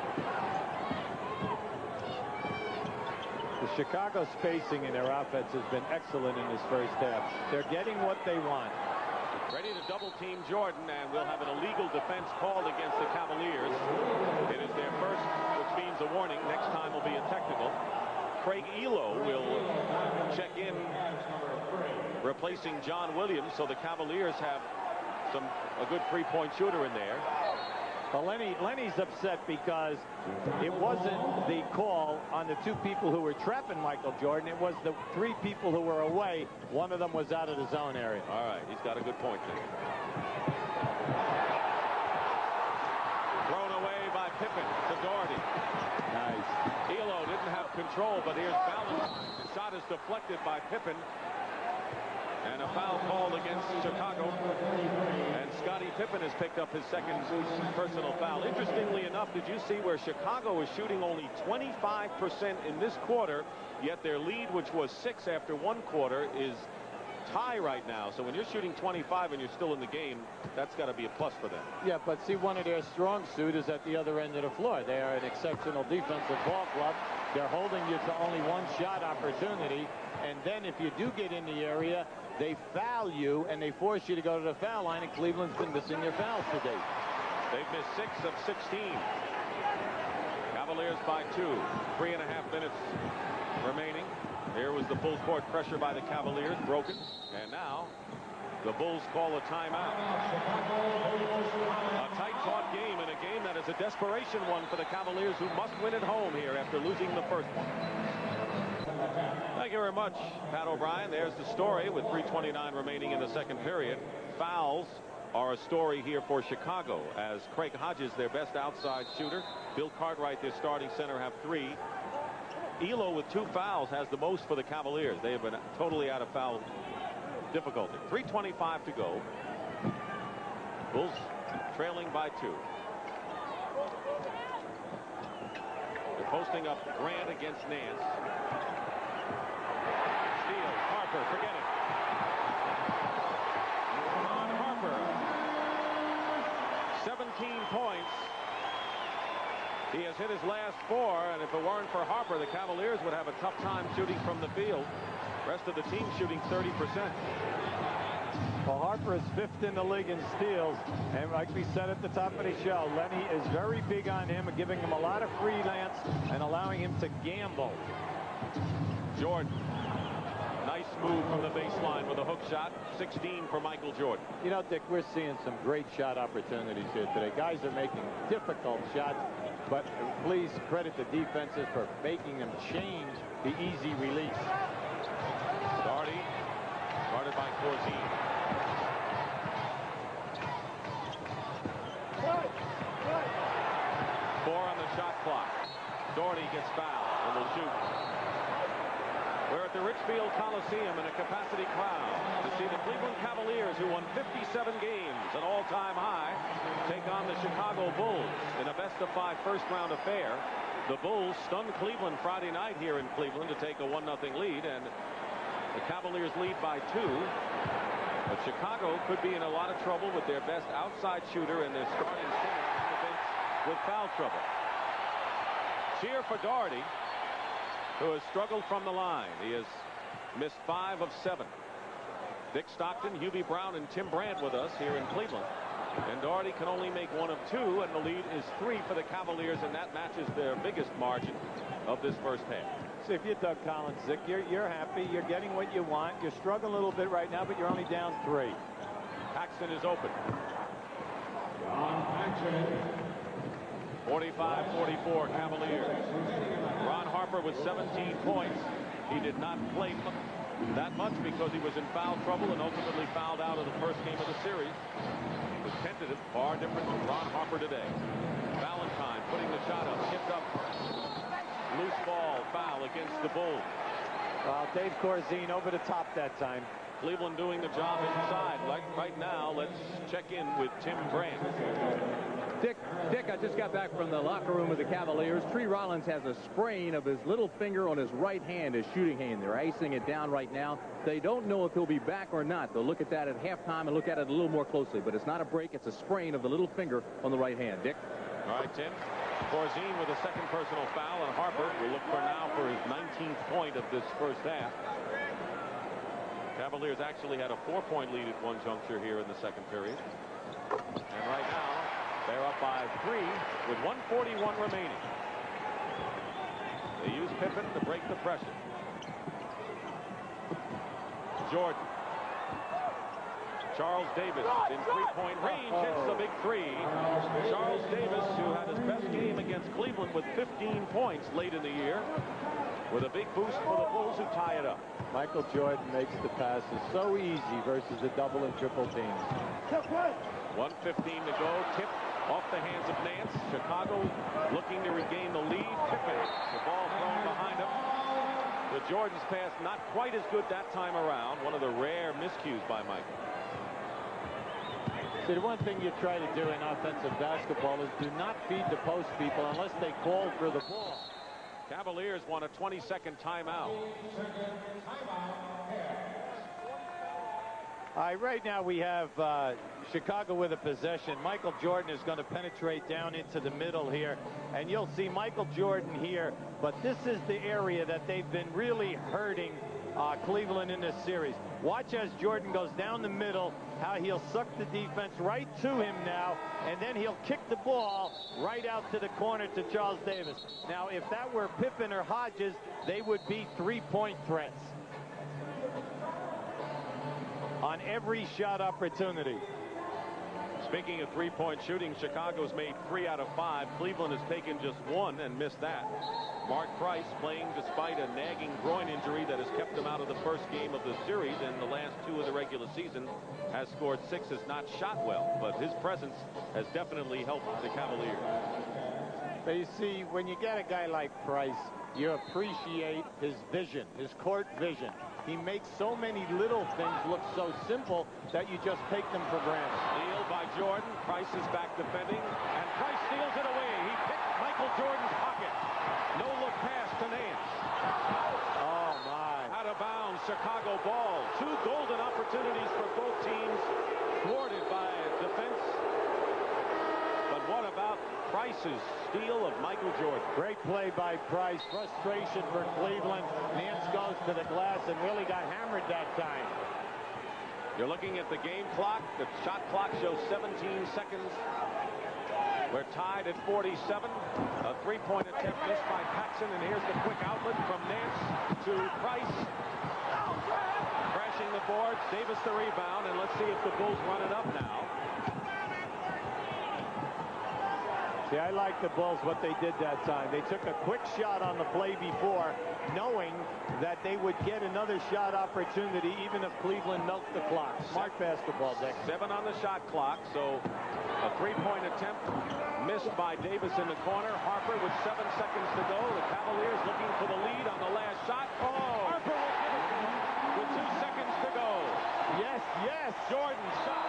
The Chicago spacing in their offense has been excellent in this first half. They're getting what they want.
Ready to double-team Jordan, and we'll have an illegal defense called against the Cavaliers. It is their first, which means a warning. Next time will be a technical. Craig Elo will check in, replacing John Williams, so the Cavaliers have a good three-point shooter in there.
Well, Lenny's upset because it wasn't the call on the two people who were trapping Michael Jordan. It was the three people who were away. One of them was out of the zone area.
All right, he's got a good point there. Thrown away by Pippen to Doherty.
Nice.
Elo didn't have control, but here's Valentine. The shot is deflected by Pippen. And a foul called against Chicago. And Scottie Pippen has picked up his second personal foul. Interestingly enough, did you see where Chicago is shooting only 25% in this quarter, yet their lead, which was 6 after one quarter, is tie right now. So when you're shooting 25 and you're still in the game, that's got to be a plus for them.
Yeah, but see, one of their strong suit is at the other end of the floor. They are an exceptional defensive ball club. They're holding you to only one shot opportunity. And then if you do get in the area, they foul you and they force you to go to the foul line, and Cleveland's been missing their fouls today.
They've missed 6 of 16. Cavaliers by 2. 3.5 minutes remaining. Here was the full court pressure by the Cavaliers, broken. And now the Bulls call a timeout. A tight-fought game, and a game that is a desperation one for the Cavaliers, who must win at home here after losing the first one. Thank you very much, Pat O'Brien. There's the story with 3:29 remaining in the second period. Fouls are a story here for Chicago, as Craig Hodges, their best outside shooter. Bill Cartwright, their starting center, have 3. Elo with 2 fouls has the most for the Cavaliers. They have been totally out of foul difficulty. 3:25 to go. Bulls trailing by 2. They're posting up Grant against Nance. Steal, Harper, forget it. Harper, 17 points. He has hit his last 4, and if it weren't for Harper, the Cavaliers would have a tough time shooting from the field. Rest of the team shooting 30%.
Well, Harper is 5th in the league in steals, and like we said at the top of the show, Lenny is very big on him and giving him a lot of freelance and allowing him to gamble.
Jordan, nice move from the baseline with a hook shot. 16 for Michael Jordan.
You know, Dick, we're seeing some great shot opportunities here today. Guys are making difficult shots, but please credit the defenses for making them change the easy release.
Doherty, guarded by Corzine. 4 on the shot clock. Doherty gets fouled and will shoot. We're at the Richfield Coliseum in a capacity crowd to see the Cleveland Cavaliers, who won 57 games, an all-time high, take on the Chicago Bulls in a best-of-5 first-round affair. The Bulls stunned Cleveland Friday night here in Cleveland to take a 1-0 lead, and the Cavaliers lead by 2. But Chicago could be in a lot of trouble with their best outside shooter and their starting center on the bench with foul trouble. Cheer for Doherty, who has struggled from the line. He has missed 5 of 7. Dick Stockton, Hubie Brown, and Tim Brandt with us here in Cleveland. And Doherty can only make 1 of 2, and the lead is 3 for the Cavaliers, and that matches their biggest margin of this first half.
So if you're Doug Collins, Zick, you're happy. You're getting what you want. You're struggling a little bit right now, but you're only down 3.
Paxson is open. 45-44 Cavaliers. Ron Harper with 17 points. He did not play that much because he was in foul trouble and ultimately fouled out of the first game of the series. It was tentative, far different from Ron Harper today. Valentine putting the shot up, tipped up. Loose ball, foul against the Bulls.
Dave Corzine over the top that time.
Cleveland doing the job inside. Like right now, let's check in with Tim Brandt.
Dick, I just got back from the locker room with the Cavaliers. Tree Rollins has a sprain of his little finger on his right hand, his shooting hand. They're icing it down right now. They don't know if he'll be back or not. They'll look at that at halftime and look at it a little more closely. But it's not a break. It's a sprain of the little finger on the right hand. Dick?
All right, Tim. Corzine with a second personal foul, and Harper will look for now for his 19th point of this first half. Cavaliers actually had a 4-point lead at one juncture here in the second period. And right now, they're up by 3 with 1:41 remaining. They use Pippen to break the pressure. Jordan Charles Davis in three-point range hits the big three. Charles Davis, who had his best game against Cleveland with 15 points late in the year, with a big boost for the Bulls, who tie it up.
Michael Jordan makes the passes so easy versus the double and triple teams.
1:15 to go. Tip off the hands of Nance. Chicago looking to regain the lead. Pippen, the ball thrown behind him. The Jordan's pass not quite as good that time around. One of the rare miscues by Michael.
See, the one thing you try to do in offensive basketball is do not feed the post people unless they call for the ball.
Cavaliers want a 20-second timeout.
All right, right now we have Chicago with a possession. Michael Jordan is going to penetrate down into the middle here, and you'll see Michael Jordan here, but this is the area that they've been really hurting Cleveland in this series. Watch as Jordan goes down the middle, how he'll suck the defense right to him now, and then he'll kick the ball right out to the corner to Charles Davis. Now, if that were Pippen or Hodges, they would be three-point threats on every shot opportunity.
Speaking of three-point shooting, Chicago's made 3 out of 5. Cleveland has taken just 1 and missed that. Mark Price, playing despite a nagging groin injury that has kept him out of the first game of the series and the last 2 of the regular season, has scored 6, has not shot well, but his presence has definitely helped the Cavaliers.
But you see, when you get a guy like Price, you appreciate his vision, his court vision. He makes so many little things look so simple that you just take them for granted.
Steal by Jordan. Price is back defending, and Price steals it away. He picked Michael Jordan's pocket. No look pass to Nance.
Oh, my.
Out of bounds, Chicago ball. 2 golden opportunities for both teams, thwarted by defense. But what about Price's steal of Michael Jordan?
Great play by Price. Frustration for Cleveland. Nance goes to the glass and really got hammered that time.
You're looking at the game clock. The shot clock shows 17 seconds. We're tied at 47. A three-point attempt missed by Paxson, and here's the quick outlet from Nance to Price. Crashing the boards. Davis the rebound, and let's see if the Bulls run it up now.
See, I like the Bulls, what they did that time. They took a quick shot on the play before, knowing that they would get another shot opportunity even if Cleveland milked the clock. Smart basketball, Dick.
7 on the shot clock, so a three-point attempt missed by Davis in the corner. Harper with 7 seconds to go. The Cavaliers looking for the lead on the last shot. Oh! Harper will give it with 2 seconds to go.
Yes, yes.
Jordan shot.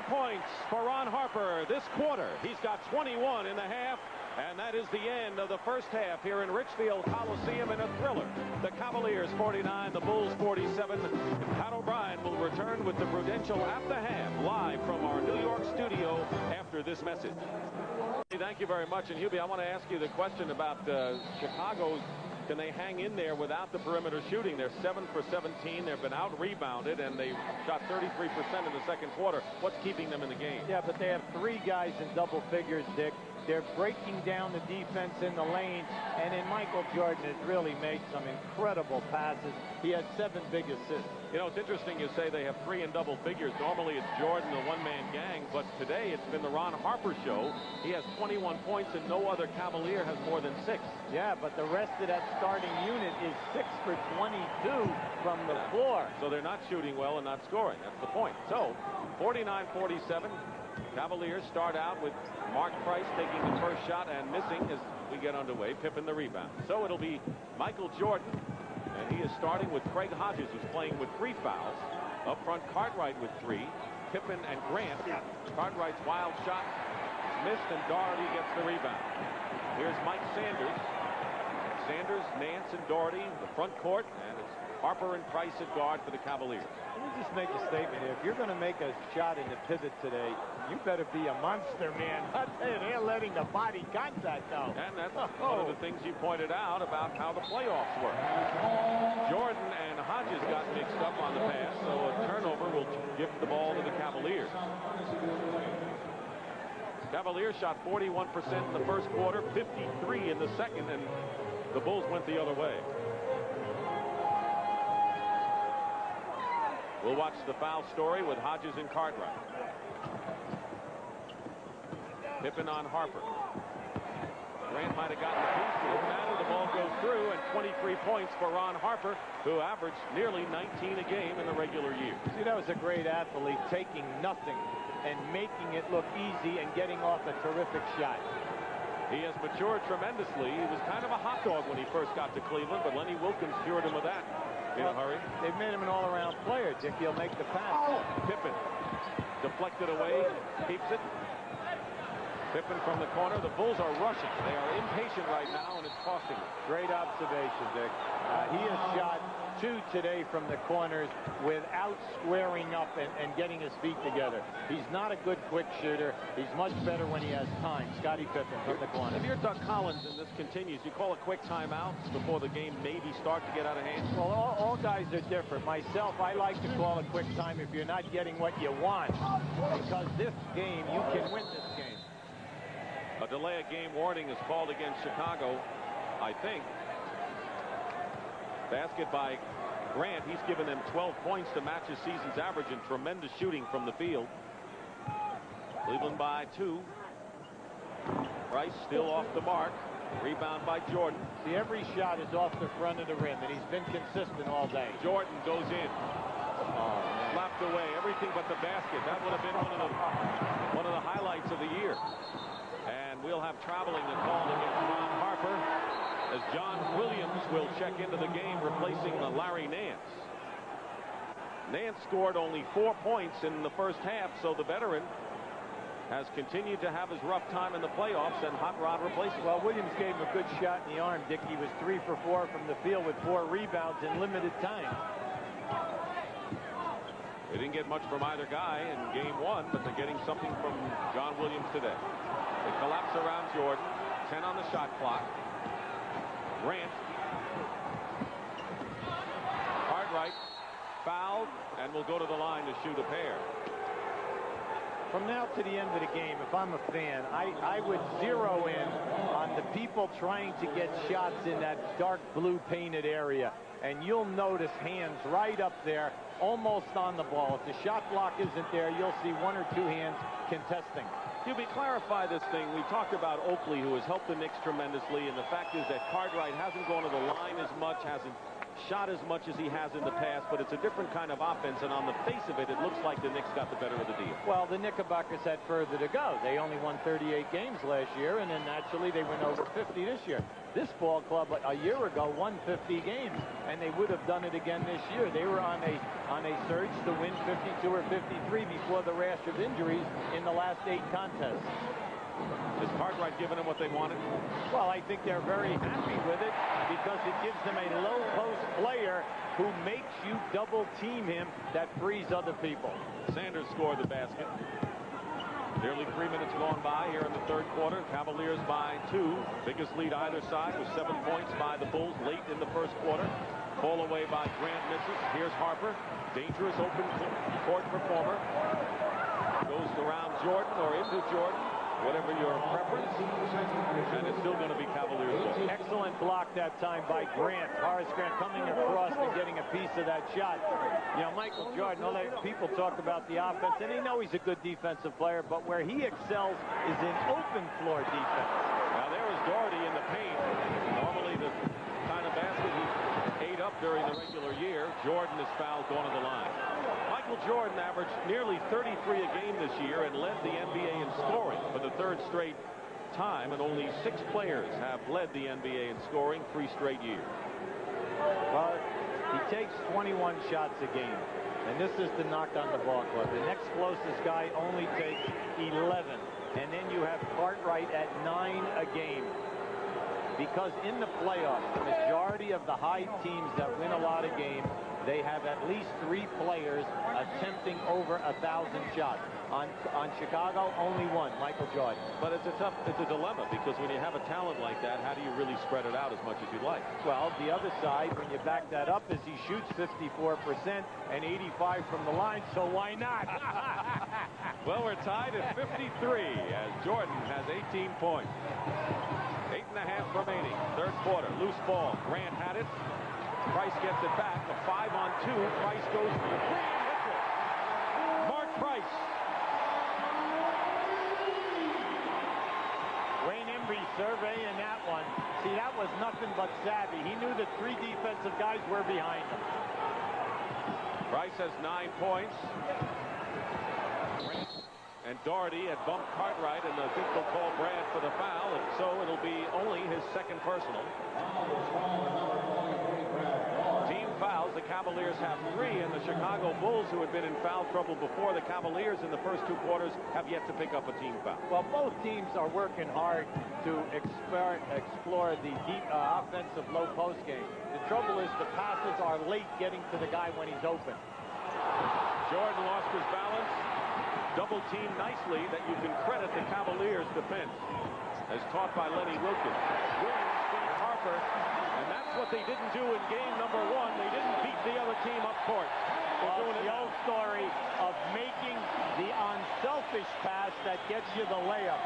Points for Ron Harper this quarter. He's got 21 in the half, and that is the end of the first half here in Richfield Coliseum in a thriller. The Cavaliers 49, the Bulls 47. Pat O'Brien will return with the Prudential at the half, live from our New York studio after this message. Thank you very much. And Hubie, I want to ask you the question about Chicago's. Can they hang in there without the perimeter shooting? They're 7 for 17. They've been out-rebounded, and they shot 33% in the second quarter. What's keeping them in the game?
Yeah, but they have 3 guys in double figures, Dick. They're breaking down the defense in the lane, and then Michael Jordan has really made some incredible passes. He has 7 big assists.
You know, it's interesting you say they have 3 in double figures. Normally it's Jordan, the one-man gang, but today it's been the Ron Harper show. He has 21 points, and no other Cavalier has more than 6.
Yeah, but the rest of that starting unit is 6 for 22 from the floor.
So they're not shooting well and not scoring. That's the point. So, 49-47. Cavaliers start out with Mark Price taking the first shot and missing as we get underway. Pippen the rebound. So it'll be Michael Jordan, and he is starting with Craig Hodges, who's playing with 3 fouls. Up front, Cartwright with 3. Pippen and Grant. Cartwright's wild shot missed, and Doherty gets the rebound. Here's Mike Sanders. Sanders, Nance, and Doherty, the front court, and it's Harper and Price at guard for the Cavaliers.
Let me just make a statement here. If you're going to make a shot in the pivot today, you better be a monster, man. I tell you, they're letting the body contact go.
And that's one of the things you pointed out about how the playoffs work. Jordan and Hodges got mixed up on the pass, so a turnover will give the ball to the Cavaliers. Cavaliers shot 41% in the first quarter, 53 in the second, and the Bulls went the other way. We'll watch the foul story with Hodges and Cartwright. Pippen on Harper. Grant might have gotten the piece. It didn't matter. The ball goes through, and 23 points for Ron Harper, who averaged nearly 19 a game in the regular year.
See, that was a great athlete, taking nothing and making it look easy and getting off a terrific shot.
He has matured tremendously. He was kind of a hot dog when he first got to Cleveland, but Lenny Wilkins cured him of that in a hurry.
They've made him an all-around player, Dick. He'll make the pass.
Pippen deflected away, keeps it. Pippen from the corner. The Bulls are rushing. They are impatient right now, and it's costing them.
Great observation, Dick. He has shot 2 today from the corners without squaring up and getting his feet together. He's not a good quick shooter. He's much better when he has time. Scottie Pippen from the corner.
If you're Doug Collins and this continues, you call a quick timeout before the game maybe start to get out of hand?
Well, all guys are different. Myself, I like to call a quick time if you're not getting what you want. Because this game, you can win this game.
A delay of game warning is called against Chicago, I think. Basket by Grant. He's given them 12 points to match his season's average and tremendous shooting from the field. Cleveland by 2. Price still off the mark. Rebound by Jordan.
See, every shot is off the front of the rim, and he's been consistent all day.
Jordan goes in. Slapped away. Everything but the basket. That would have been one of the highlights of the year. And we'll have traveling to call against Ron Harper as John Williams will check into the game, replacing Larry Nance. Nance scored only 4 points in the first half, so the veteran has continued to have his rough time in the playoffs, and Hot Rod replaces.
Well, Williams gave him a good shot in the arm, Dick. He was 3 for 4 from the field with 4 rebounds in limited time.
They didn't get much from either guy in game 1, but they're getting something from John Williams today. They collapse around Jordan. 10 on the shot clock. Grant. Cartwright fouled and will go to the line to shoot a pair.
From now to the end of the game, if I'm a fan, I would zero in on the people trying to get shots in that dark blue painted area. And you'll notice hands right up there, almost on the ball. If the shot block isn't there, you'll see 1 or 2 hands contesting.
Hubie, clarify this thing. We talked about Oakley, who has helped the Knicks tremendously, and the fact is that Cartwright hasn't gone to the line as much, hasn't shot as much as he has in the past, but it's a different kind of offense, and on the face of it, it looks like the Knicks got the better of the deal.
Well, the Knickerbockers had further to go. They only won 38 games last year, and then naturally they went over 50 this year. This ball club a year ago won 50 games, and they would have done it again this year. They were on a surge to win 52 or 53 before the rash of injuries in the last 8 contests.
Is Cartwright giving them what they wanted?
Well, I think they're very happy with it because it gives them a low post player who makes you double team him that frees other people.
Sanders scored the basket. Nearly 3 minutes gone by here in the third quarter. Cavaliers by 2. Biggest lead either side was 7 points by the Bulls late in the first quarter. Ball away by Grant misses. Here's Harper. Dangerous open court performer. Goes around Jordan or into Jordan. Whatever your preference, and it's still going to be Cavaliers.
Excellent block that time by Grant. Horace Grant coming across and getting a piece of that shot. You know, Michael Jordan, all that people talk about the offense, and they know he's a good defensive player, but where he excels is in open floor defense.
Now there was Doherty in the paint. Normally the kind of basket he ate up during the regular year. Jordan is fouled going to the line. Michael Jordan averaged nearly 33 a game this year and led the NBA in scoring for the 3rd straight time, and only 6 players have led the NBA in scoring 3 straight years.
Well, he takes 21 shots a game, and this is the knock on the ball club. The next closest guy only takes 11, and then you have Cartwright at 9 a game. Because in the playoffs, the majority of the high teams that win a lot of games they have at least 3 players attempting over 1,000 shots. On Chicago, only one, Michael Jordan.
But it's a dilemma, because when you have a talent like that, how do you really spread it out as much as you'd like?
Well, the other side, when you back that up, is he shoots 54% and 85 from the line, so why not?
Well, we're tied at 53 as Jordan has 18 points. 8.5 remaining, third quarter. Loose ball. Grant had it. Price gets it back. A 5-on-2. Price goes for the 3 and hits it. Mark Price.
Wayne Embry surveying that one. See, that was nothing but savvy. He knew that 3 defensive guys were behind him.
Price has 9 points. And Doherty had bumped Cartwright, and I think they'll call Brad for the foul, and so it'll be only his second personal. Team fouls. The Cavaliers have 3, and the Chicago Bulls, who had been in foul trouble before the Cavaliers in the first 2 quarters, have yet to pick up a team foul.
Well, both teams are working hard to explore the deep offensive low post game. The trouble is the passes are late getting to the guy when he's open.
Jordan lost his balance. Double team nicely that you can credit the Cavaliers defense, as taught by Lenny Wilkins. Williams beat Harper, and that's what they didn't do in game number 1. They didn't beat the other team up court. They're doing the old story of making the unselfish pass that gets you the layup.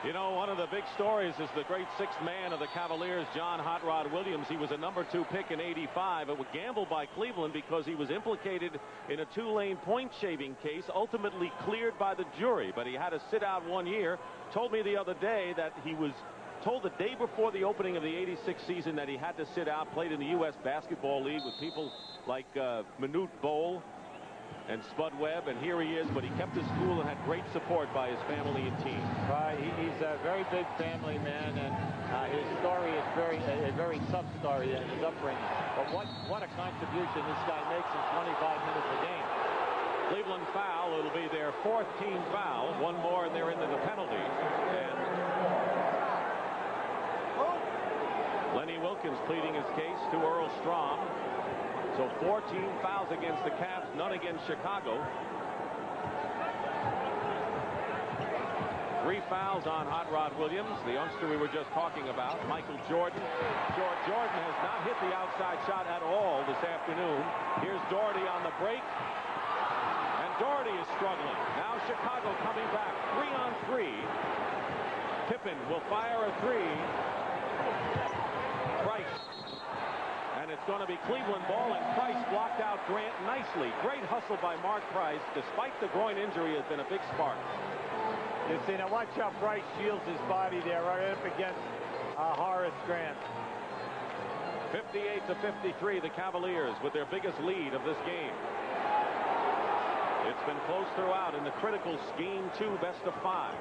You know, one of the big stories is the great 6th man of the Cavaliers, John Hot Rod Williams. He was a number 2 pick in '85. It was gambled by Cleveland because he was implicated in a Tulane point shaving case, ultimately cleared by the jury, but he had to sit out 1 year. Told me the other day that he was told the day before the opening of the '86 season that he had to sit out. Played in the U.S. Basketball League with people like Manute Bol and Spud Webb, and here he is, but he kept his cool and had great support by his family and team.
Right, he's a very big family man, and his story is a very tough story in his upbringing. But what a contribution this guy makes in 25 minutes a game.
Cleveland foul. It'll be their 4th team foul. 1 more, and they're into the penalty. And Lenny Wilkins pleading his case to Earl Strom. So 14 fouls against the Cavs, none against Chicago. 3 fouls on Hot Rod Williams, the youngster we were just talking about. Michael Jordan. Jordan has not hit the outside shot at all this afternoon. Here's Doherty on the break. And Doherty is struggling. Now Chicago coming back. 3-on-3. Pippen will fire a 3. Price. And it's going to be Cleveland ball, and Price blocked out Grant nicely. Great hustle by Mark Price. Despite the groin injury, has been a big spark.
You see, now watch how Price shields his body there right up against Horace Grant.
58-53, the Cavaliers with their biggest lead of this game. It's been close throughout in the critical Game 2 best-of-5.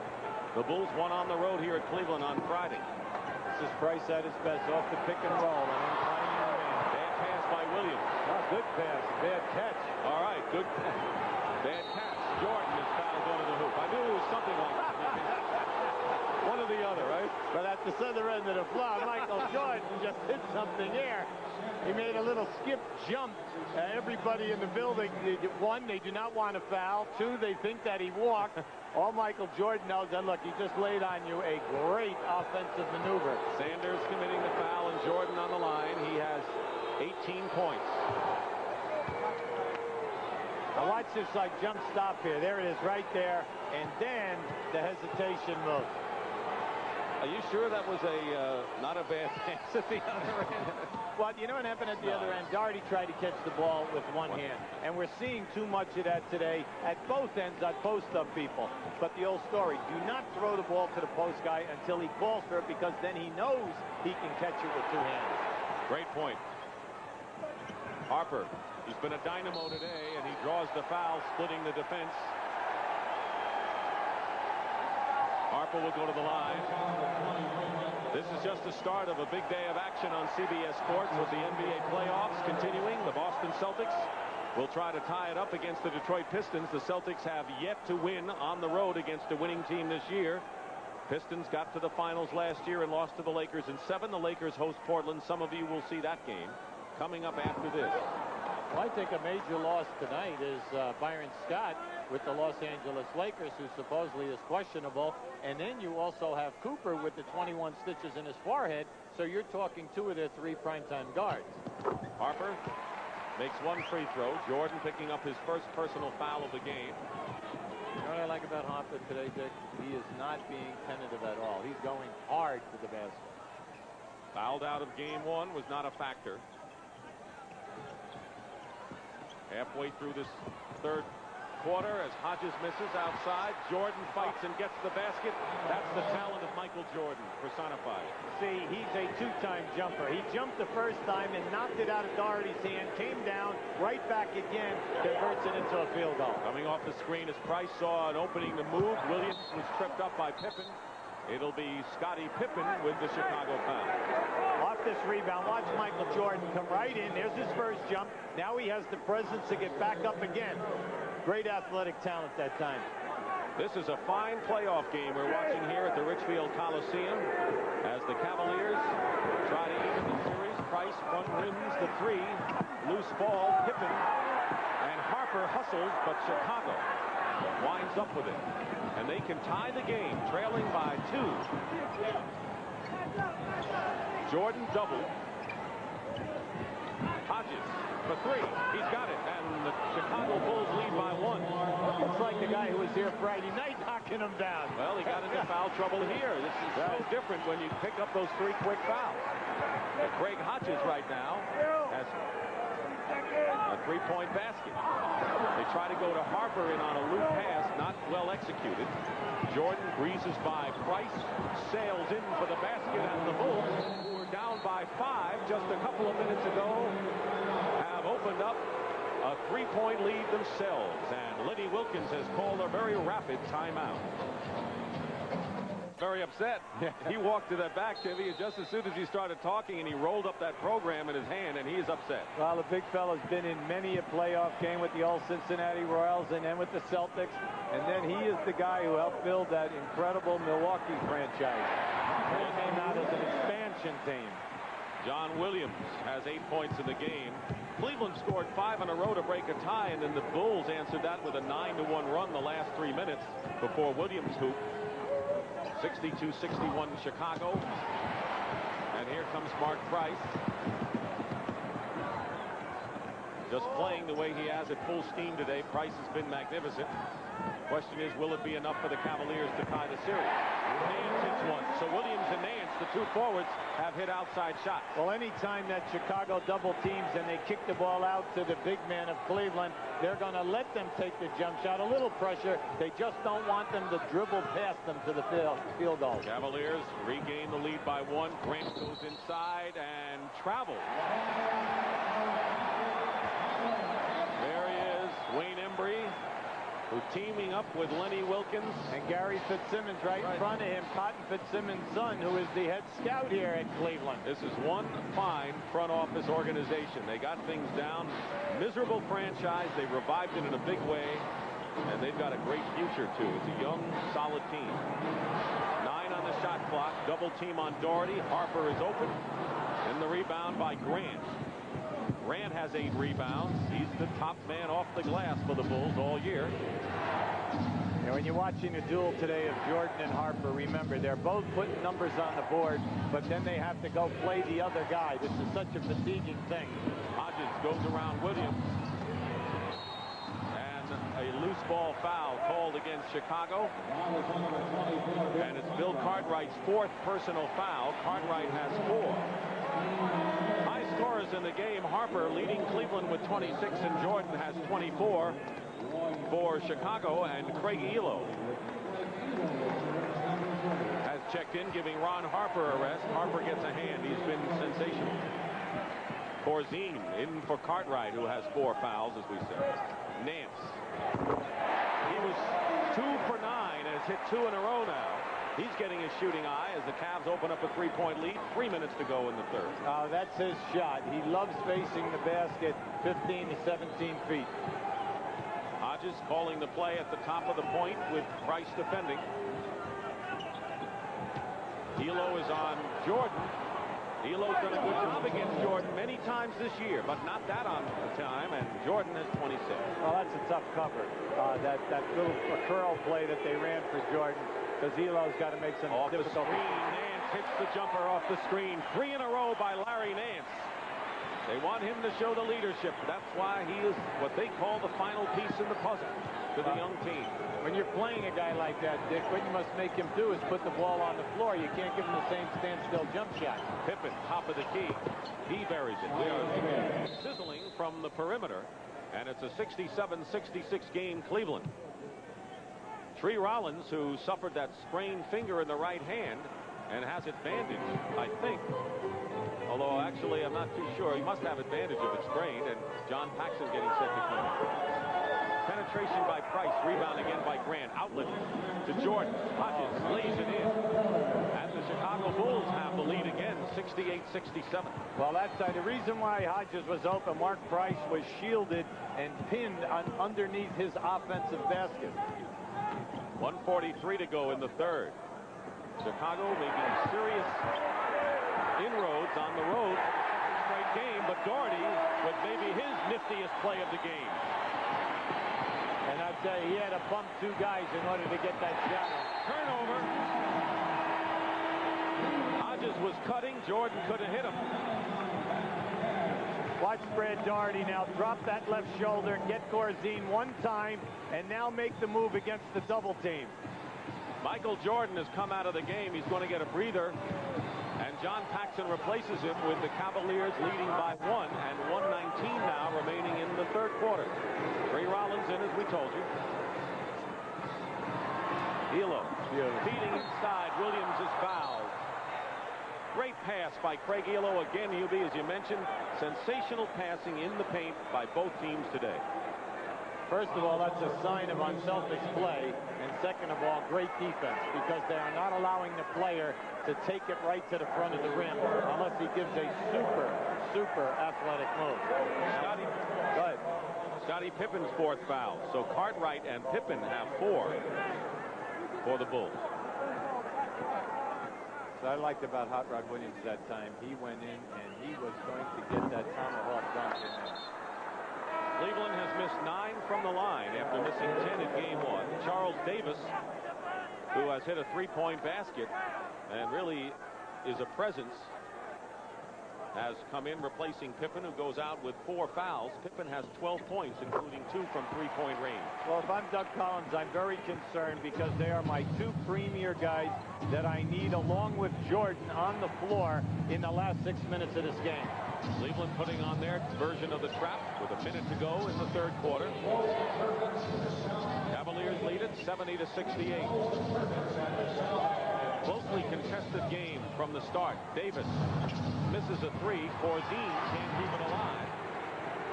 The Bulls won on the road here at Cleveland on Friday.
This is Price at his best, off the pick and roll.
By Williams.
Oh, good pass. Bad catch.
All right, good. Bad catch. Jordan is fouled going to the hoop. I knew it was something like that. One or the other, right?
But at the center end of the floor, Michael Jordan just hit something there. He made a little skip jump. Everybody in the building, 1, they do not want to foul. 2, they think that he walked. All Michael Jordan knows, and look, he just laid on you a great offensive maneuver.
Sanders committing the foul, and Jordan on the line. He has 18 points.
Now watch this jump stop here. There it is right there. And then the hesitation move.
Are you sure that was not a bad pass at the other end?
Well, you know what happened at the other end? Doherty tried to catch the ball with one hand. And we're seeing too much of that today at both ends on post-up people. But the old story, do not throw the ball to the post guy until he calls for it, because then he knows he can catch it with 2 hands.
Great point. Harper, he's been a dynamo today, and he draws the foul, splitting the defense. Harper will go to the line. This is just the start of a big day of action on CBS Sports with the NBA playoffs continuing. The Boston Celtics will try to tie it up against the Detroit Pistons. The Celtics have yet to win on the road against a winning team this year. Pistons got to the finals last year and lost to the Lakers in 7. The Lakers host Portland. Some of you will see that game coming up after this.
Well, I think a major loss tonight is Byron Scott with the Los Angeles Lakers, who supposedly is questionable. And then you also have Cooper with the 21 stitches in his forehead. So you're talking 2 of their 3 primetime guards.
Harper makes 1 free throw. Jordan picking up his first personal foul of the game.
You know what I like about Harper today, Dick? He is not being tentative at all. He's going hard to the basket.
Fouled out of game 1 was not a factor. Halfway through this third quarter, as Hodges misses outside, Jordan fights and gets the basket. That's the talent of Michael Jordan personified.
See, he's a 2-time jumper. He jumped the first time and knocked it out of Doherty's hand, came down, right back again, converts it into a field goal.
Coming off the screen as Price saw an opening to move. Williams was tripped up by Pippen. It'll be Scottie Pippen with the Chicago foul.
Off this rebound, watch Michael Jordan come right in. There's his first jump. Now he has the presence to get back up again. Great athletic talent that time.
This is a fine playoff game we're watching here at the Richfield Coliseum as the Cavaliers try to even the series. Price front rims the 3. Loose ball, Pippen. And Harper hustles, but Chicago winds up with it. And they can tie the game, trailing by 2. Jordan doubled. Hodges for 3. He's got it. And the Chicago Bulls lead by 1.
Looks like the guy who was here Friday night knocking him down.
Well, he got into foul trouble here. This is so different when you pick up those 3 quick fouls. And Craig Hodges right now has a 3-point basket. They try to go to Harper in on a loop pass, not well executed. Jordan breezes by Price, sails in for the basket, and the Bulls, who were down by 5 just a couple of minutes ago, have opened up a 3-point lead themselves. And Lenny Wilkins has called a very rapid timeout. Very upset. He walked to that back, Timmy, just as soon as he started talking, and he rolled up that program in his hand, and he is upset.
Well, the big fella's been in many a playoff game with the old Cincinnati Royals and then with the Celtics. And then he is the guy who helped build that incredible Milwaukee franchise. He came out as an expansion team.
John Williams has 8 points in the game. Cleveland scored 5 in a row to break a tie, and then the Bulls answered that with a 9-1 run the last 3 minutes before Williams hooped. 62-61 Chicago. And here comes Mark Price. Just playing the way he has at full steam today. Price has been magnificent. Question is, will it be enough for the Cavaliers to tie the series? Nance hits one. So Williams and Nance, the 2 forwards, have hit outside shots.
Well, anytime that Chicago double teams and they kick the ball out to the big man of Cleveland, they're going to let them take the jump shot. A little pressure. They just don't want them to dribble past them to the field goal.
Cavaliers regain the lead by 1. Grant goes inside and travels. There he is, Wayne Embry, who's teaming up with Lenny Wilkins.
And Gary Fitzsimmons right in front of him, Cotton Fitzsimmons' son, who is the head scout here at Cleveland.
This is one fine front office organization. They got things down. Miserable franchise. They revived it in a big way. And they've got a great future, too. It's a young, solid team. 9 on the shot clock. Double team on Doherty. Harper is open. And the rebound by Grant. Grant has 8 rebounds. He's the top man off the glass for the Bulls all year.
And when you're watching a duel today of Jordan and Harper, remember, they're both putting numbers on the board, but then they have to go play the other guy. This is such a fatiguing thing.
Hodges goes around Williams. And a loose ball foul called against Chicago. And it's Bill Cartwright's 4th personal foul. Cartwright has 4. High scorers in the game. Harper leading Cleveland with 26, and Jordan has 24 for Chicago. And Craig Elo has checked in, giving Ron Harper a rest. Harper gets a hand. He's been sensational. Corzine in for Cartwright, who has 4 fouls, as we said. Nance. He was 2 for 9 and has hit 2 in a row now. He's getting his shooting eye as the Cavs open up a 3-point lead. 3 minutes to go in the third.
Oh, that's his shot. He loves facing the basket 15 to 17 feet.
Hodges calling the play at the top of the point with Price defending. Elo is on Jordan. Elo's done a good job against Jordan many times this year, but not that on time, and Jordan has 26.
Well, that's a tough cover. That little curl play that they ran for Jordan, because Elo's got to make some
off the
difficult.
screen. Nance hits the jumper off the screen. 3 in a row by Larry Nance. They want him to show the leadership. That's why he is what they call the final piece in the puzzle to the young team.
When you're playing a guy like that, Dick, what you must make him do is put the ball on the floor. You can't give him the same standstill jump shot.
Pippen, top of the key. He buries it. We are sizzling from the perimeter, and it's a 67-66 game, Cleveland. Tree Rollins, who suffered that sprained finger in the right hand and has it bandaged, I think. Although, actually, I'm not too sure. He must have advantage of it sprained, and John Paxson getting set to come in. Penetration by Price. Rebound again by Grant. Outlet to Jordan. Hodges lays it in. And the Chicago Bulls have the lead again, 68-67.
Well, that's the reason why Hodges was open. Mark Price was shielded and pinned underneath his offensive basket.
1:43 to go in the third. Chicago making serious inroads on the road. Straight game, but Doherty with maybe his niftiest play of the game.
And I'd say he had to bump 2 guys in order to get that shot.
Turnover. Hodges was cutting. Jordan couldn't hit him.
Watch Brad Doherty now drop that left shoulder and get Corzine one time, and now make the move against the double team.
Michael Jordan has come out of the game. He's going to get a breather. And John Paxson replaces him with the Cavaliers leading by 1, and 1:19 now remaining in the third quarter. Tree Rollins in, as we told you. Elo feeding inside. Williams is fouled. Great pass by Craig Elo. Again, Hubie, as you mentioned, sensational passing in the paint by both teams today.
First of all, that's a sign of unselfish play. And second of all, great defense, because they are not allowing the player to take it right to the front of the rim unless he gives a super athletic move.
Go ahead. Scottie Pippen's 4th foul. So Cartwright and Pippen have 4 for the Bulls.
So I liked about Hot Rod Williams that time. He went in and he was going to get that tomahawk dunk in there.
Cleveland has missed 9 from the line after missing 10 in game 1. Charles Davis, who has hit a 3-point basket and really is a presence, has come in replacing Pippen, who goes out with 4 fouls. Pippen has 12 points, including 2 from 3-point range.
Well, if I'm Doug Collins, I'm very concerned, because they are my 2 premier guys that I need, along with Jordan, on the floor in the last 6 minutes of this game.
Cleveland putting on their version of the trap with a minute to go in the third quarter. Cavaliers lead it 70-68. Closely contested game from the start. Davis misses a 3. Corzine can't keep it alive.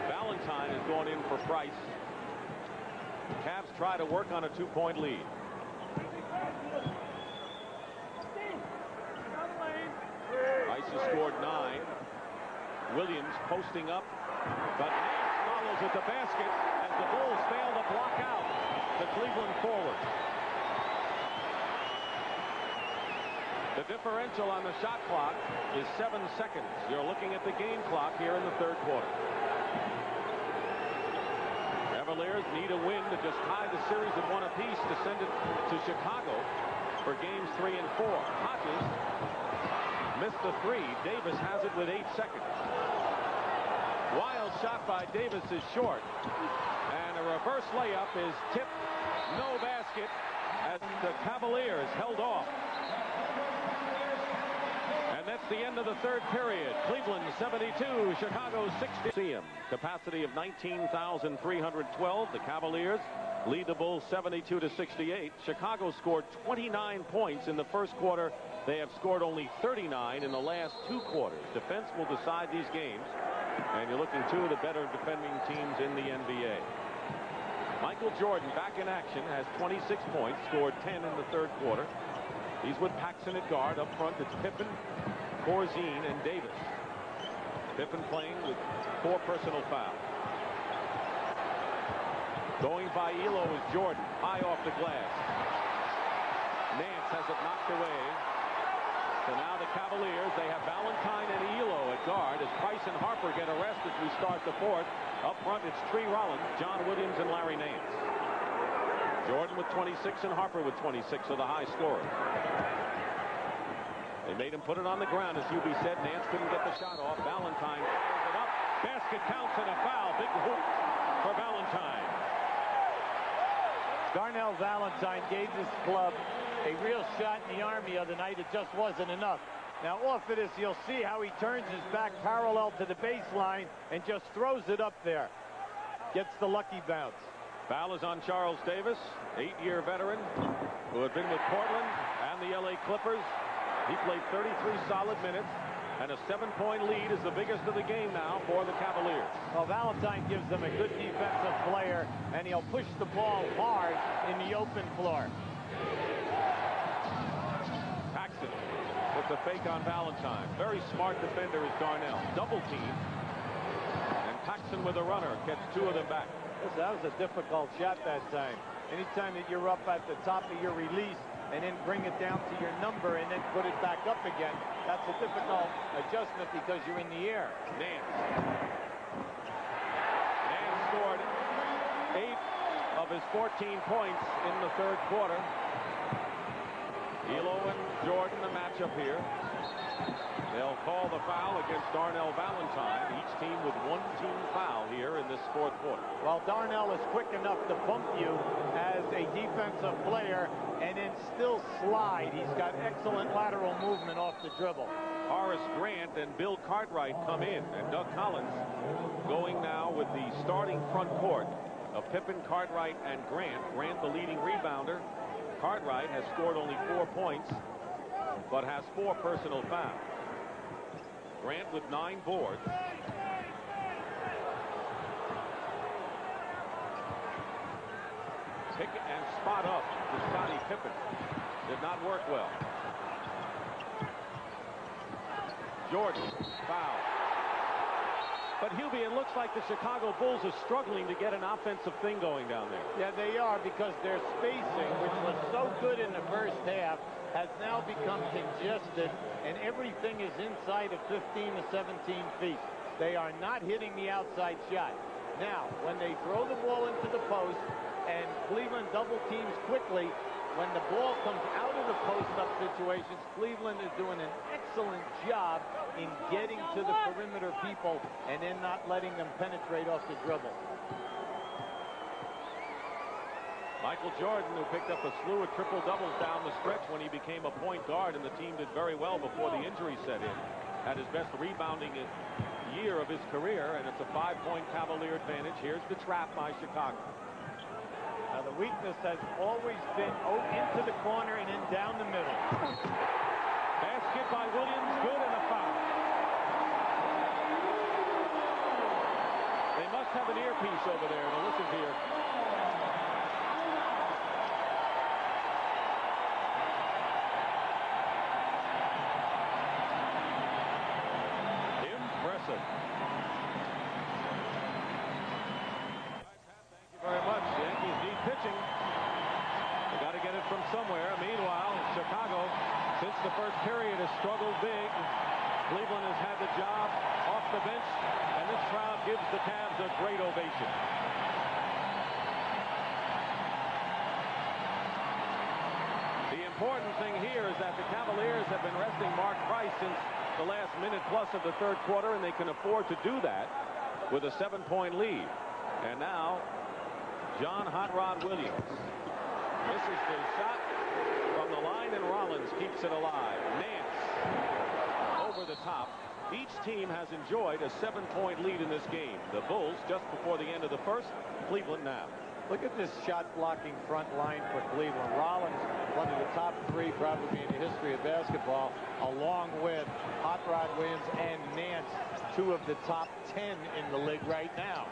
Valentine is going in for Price. Cavs try to work on a 2-point lead. Price has scored 9. Williams posting up, but Nance follows at the basket as the Bulls fail to block out the Cleveland forward. The differential on the shot clock is 7 seconds. You're looking at the game clock here in the third quarter. Cavaliers need a win to just tie the series at 1 apiece to send it to Chicago for games 3 and 4. Hodges missed the 3. Davis has it with 8 seconds. Wild shot by Davis is short. And a reverse layup is tipped. No basket as the Cavaliers held off. And that's the end of the third period. Cleveland 72, Chicago 60. Capacity of 19,312. The Cavaliers lead the Bulls 72-68. Chicago scored 29 points in the first quarter. They have scored only 39 in the last 2 quarters. Defense will decide these games. And you're looking 2 of the better defending teams in the NBA. Michael Jordan back in action, has 26 points, scored 10 in the third quarter. He's with Paxson at guard. Up front, it's Pippen, Corzine, and Davis. Pippen playing with 4 personal fouls. Going by Elo is Jordan, high off the glass. Nance has it knocked away. So now the Cavaliers, they have Valentine and Elo at guard as Price and Harper get a rest as we start the fourth. Up front, it's Tree Rollins, John Williams, and Larry Nance. Jordan with 26 and Harper with 26 are the high scorers. They made him put it on the ground, as Hubie said. Nance couldn't get the shot off. Valentine fires it up. Basket counts and a foul. Big hoop for Valentine.
Darnell Valentine gave this club a real shot in the arm the other night. It just wasn't enough. Now off of this, you'll see how he turns his back parallel to the baseline and just throws it up there. Gets the lucky bounce.
Foul is on Charles Davis, 8-year veteran who had been with Portland and the LA Clippers. He played 33 solid minutes, and a 7-point lead is the biggest of the game now for the Cavaliers.
Well, Valentine gives them a good defensive player, and he'll push the ball hard in the open floor.
Paxson with the fake on Valentine. Very smart defender is Darnell. Double team. And Paxson with a runner gets 2 of them back.
That was a difficult shot that time. Anytime that you're up at the top of your release and then bring it down to your number and then put it back up again, that's a difficult adjustment because you're in the air.
Nance scored 8 of his 14 points in the third quarter. Elo and Jordan, the matchup here. They'll call the foul against Darnell Valentine. Each team with 1 team foul here in this fourth quarter.
Well, Darnell is quick enough to bump you as a defensive player and then still slide. He's got excellent lateral movement off the dribble.
Horace Grant and Bill Cartwright come in, and Doug Collins going now with the starting front court of Pippen, Cartwright, and Grant. Grant, the leading rebounder. Cartwright has scored only 4 points, but has 4 personal fouls. Grant with 9 boards. Pick and spot up to Scottie Pippen. Did not work well. Jordan, foul. But Hubie, it looks like the Chicago Bulls are struggling to get an offensive thing going down there.
Yeah, they are, because their spacing, which was so good in the first half, has now become congested, and everything is inside of 15 to 17 feet. They are not hitting the outside shot. Now, when they throw the ball into the post and Cleveland double teams quickly, when the ball comes out of the post-up situations, Cleveland is doing an excellent job in getting to the perimeter people and then not letting them penetrate off the dribble.
Michael Jordan, who picked up a slew of triple-doubles down the stretch when he became a point guard, and the team did very well before the injury set in, had his best rebounding year of his career, and it's a 5-point Cavalier advantage. Here's the trap by Chicago.
Now, the weakness has always been into the corner and then down the middle.
Basket by Williams, good, and a foul. They must have an earpiece over there to listen to you. Impressive. Thank you very much. The Yankees need pitching. They got to get it from somewhere. Meanwhile, Chicago, since the first period, has struggled big. Cleveland has had the job off the bench, and this crowd gives the Cavs a great ovation. The important thing here is that the Cavaliers have been resting Mark Price since the last minute plus of the third quarter, and they can afford to do that with a 7-point lead. And now, John Hot Rod Williams misses the shot from the line, and Rollins keeps it alive. Nance over the top. Each team has enjoyed a 7-point lead in this game. The Bulls just before the end of the first, Cleveland now.
Look at this shot-blocking front line for Cleveland. Rollins, one of the top 3 probably in the history of basketball, along with Hot Rod Williams and Nance, 2 of the top 10 in the league right now.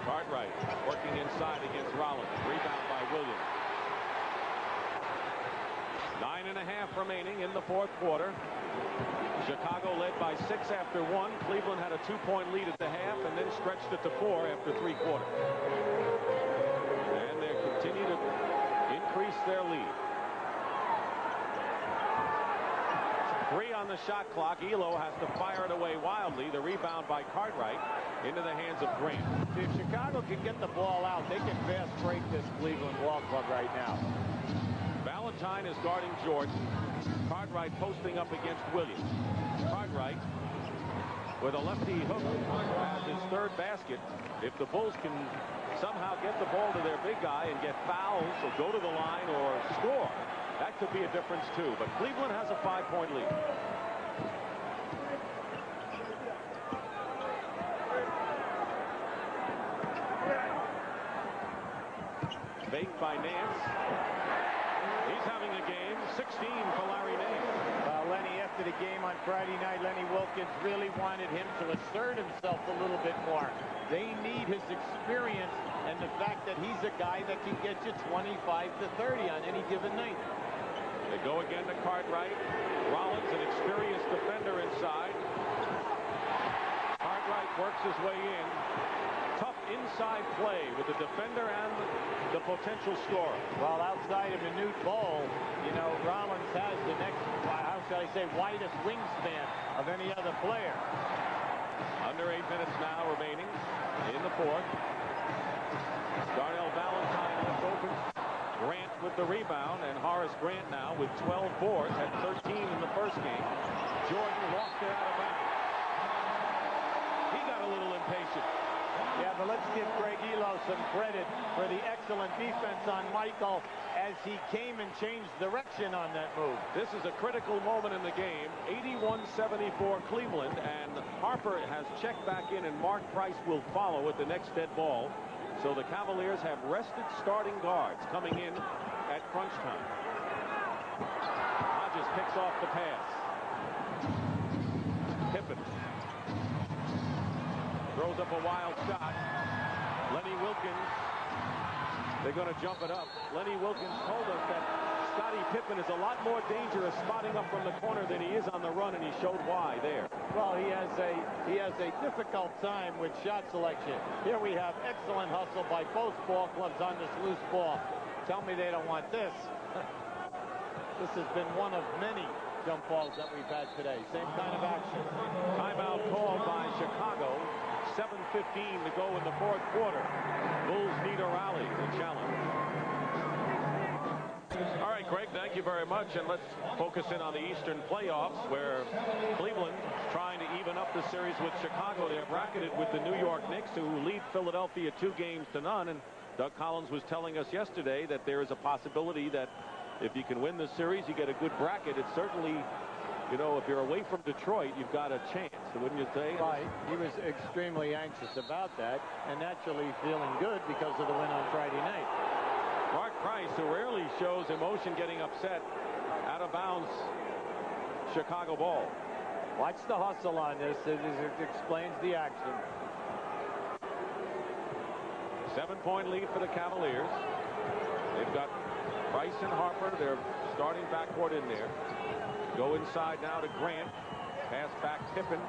Cartwright working inside against Rollins. Rebound by Williams. 9.5 remaining in the fourth quarter. Chicago led by 6 after 1. Cleveland had a 2-point lead at the half and then stretched it to 4 after 3 quarters. And they continue to increase their lead. the shot clock. Elo has to fire it away wildly. The rebound by Cartwright into the hands of Grant.
If Chicago can get the ball out, they can fast break this Cleveland ball club right now.
Valentine is guarding Jordan. Cartwright posting up against Williams. Cartwright with a lefty hook as his third basket. If the Bulls can somehow get the ball to their big guy and get fouls or go to the line or score, that could be a difference too. But Cleveland has a 5-point lead. Baked by Nance. He's having a game. 16 for Larry Nance.
Lenny, after the game on Friday night, Lenny Wilkins really wanted him to assert himself a little bit more. They need his experience and the fact that he's a guy that can get you 25 to 30 on any given night.
They go again to Cartwright. Rollins, an experienced defender inside. Cartwright works his way in. Tough inside play with the defender and the potential scorer.
Well, outside of Manute Bol, you know, Rollins has the next, how should I say, widest wingspan of any other player.
Under 8 minutes now remaining in the fourth. Darnell Valentine left open. Grant with the rebound, and Horace Grant now with 12 boards, had 13 in the first game. Jordan lost it out of bounds. He got a little impatient.
Yeah, but let's give Greg Elo some credit for the excellent defense on Michael as he came and changed direction on that move.
This is a critical moment in the game. 81-74 Cleveland, and Harper has checked back in, and Mark Price will follow at the next dead ball. So the Cavaliers have rested starting guards coming in at crunch time. Hodges picks off the pass. Pippen throws up a wild shot. Lenny Wilkins, they're going to jump it up. Lenny Wilkins told us that Scottie Pippen is a lot more dangerous spotting up from the corner than he is on the run, and he showed why there.
Well, he has a difficult time with shot selection. Here we have excellent hustle by both ball clubs on this loose ball. Tell me they don't want this. This has been one of many jump balls that we've had today. Same kind of action.
Timeout called by Chicago. 7:15 to go in the fourth quarter. Bulls need a rally to challenge. All right, Greg, thank you very much. And let's focus in on the Eastern playoffs, where Cleveland is trying to even up the series with Chicago. They're bracketed with the New York Knicks, who lead Philadelphia 2-0. And Doug Collins was telling us yesterday that there is a possibility that if you can win the series, you get a good bracket. It's certainly, you know, if you're away from Detroit, you've got a chance, wouldn't you say?
Right. He was extremely anxious about that, and naturally feeling good because of the win on Friday night.
Mark Price, who rarely shows emotion getting upset, out of bounds Chicago ball.
Watch the hustle on this. It explains the action.
7-point lead for the Cavaliers. They've got Price and Harper, their starting backcourt in there. Go inside now to Grant. Pass back Pippen.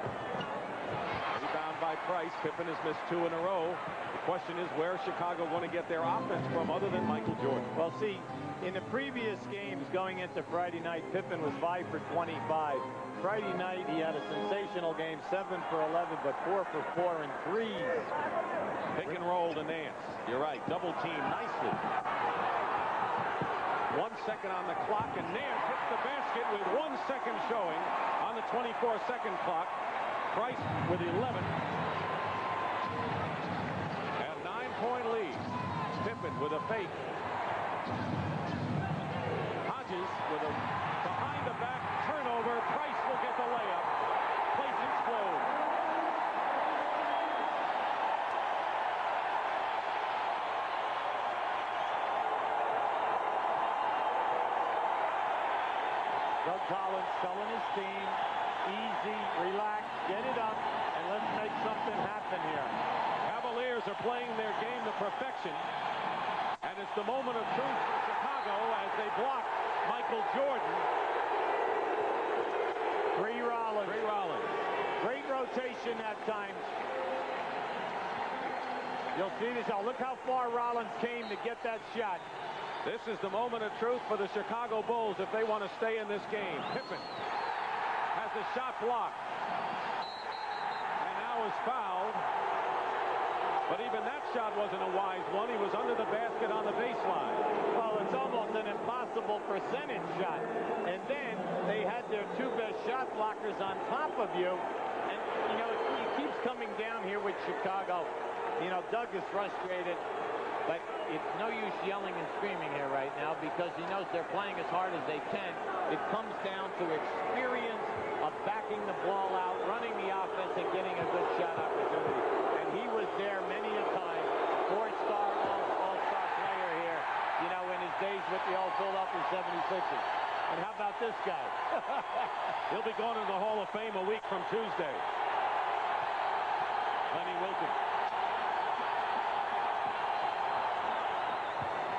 Rebound by Price. Pippen has missed 2 in a row. The question is, where is Chicago going to get their offense from other than Michael Jordan?
Well, see, in the previous games going into Friday night, Pippen was 5 for 25. Friday night, he had a sensational game, 7 for 11, but 4 for 4 in threes.
Pick and roll to Nance. You're right. Double team nicely. 1 second on the clock, and Nance hits the basket with 1 second showing on the 24-second clock. Price with 11. And 9-point lead. Pippen with a fake. Hodges with a behind-the-back turnover. Price will get the layup. Place explodes.
Doug Collins telling his team, easy, relax, get it up, and let's make something happen here.
Cavaliers are playing their game to perfection, and it's the moment of truth for Chicago as they block Michael Jordan.
Free Rollins.
Free Rollins.
Great rotation that time. You'll see this. Oh, look how far Rollins came to get that shot.
This is the moment of truth for the Chicago Bulls if they want to stay in this game. Pippen has has the shot blocked. And now is fouled. But even that shot wasn't a wise one. He was under the basket on the baseline.
Well, it's almost an impossible percentage shot. And then they had their two best shot blockers on top of you. And, you know, it keeps coming down here with Chicago. You know, Doug is frustrated. But it's no use yelling and screaming here right now because he knows they're playing as hard as they can. It comes down to experience of backing the ball out, running the offense, and getting a good shot opportunity. And he was there many a time. Four-star, all-star player here, you know, in his days with the old Philadelphia 76ers. And how about this guy?
He'll be going to the Hall of Fame a week from Tuesday. Lenny Wilkins.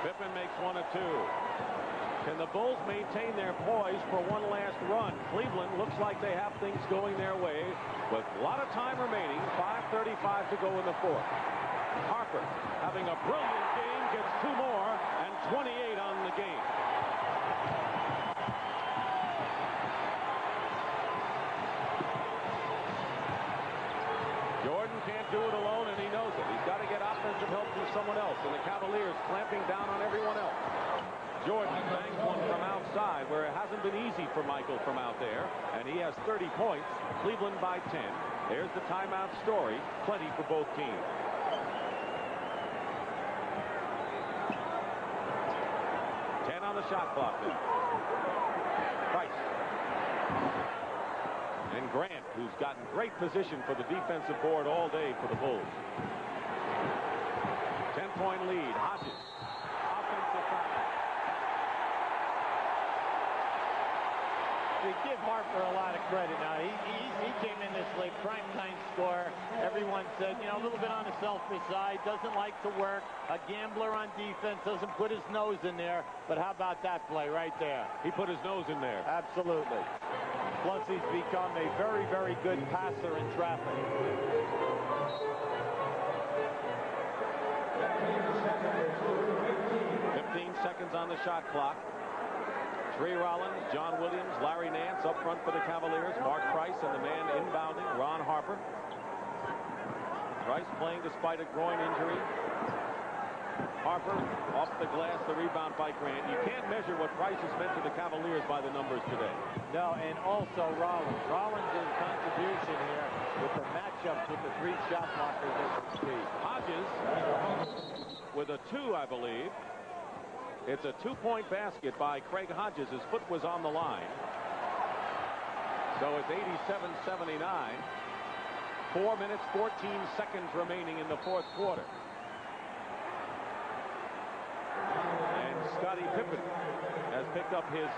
Pippen makes one of two. Can the Bulls maintain their poise for one last run? Cleveland looks like they have things going their way with a lot of time remaining. 5:35 to go in the fourth. Harper having a brilliant game, gets two more, and 28 on the game. Jordan can't do it alone, and he knows it. He's got to get offensive help from someone else, and the Cavaliers clamping down on everyone else. Jordan bangs one from outside where it hasn't been easy for Michael from out there, and he has 30 points. Cleveland by 10. There's the timeout story. Plenty for both teams. On the shot clock then. Price. And Grant, who's gotten great position for the defensive board all day for the Bulls. 10-point lead. Hodges. Offensive foul.
We give Harper a lot of credit now. He came in this late primetime scorer. Everyone said, you know, a little bit on the selfish side, doesn't like to work, a gambler on defense, doesn't put his nose in there. But how about that play right there?
He put his nose in there.
Absolutely. Plus, he's become a very, very good passer in traffic.
15 seconds on the shot clock. Trey Rollins, John Williams, Larry Nance up front for the Cavaliers. Mark Price and the man inbounding, Ron Harper. Price playing despite a groin injury. Harper off the glass, the rebound by Grant. You can't measure what Price has meant to the Cavaliers by the numbers today.
No, and also Rollins. Rollins' contribution here with the matchups with the three shot blockers is key.
Hodges with a 2, I believe. It's a 2-point basket by Craig Hodges. His foot was on the line. So it's 87-79. 4 minutes, 14 seconds remaining in the fourth quarter. And Scottie Pippen has picked up his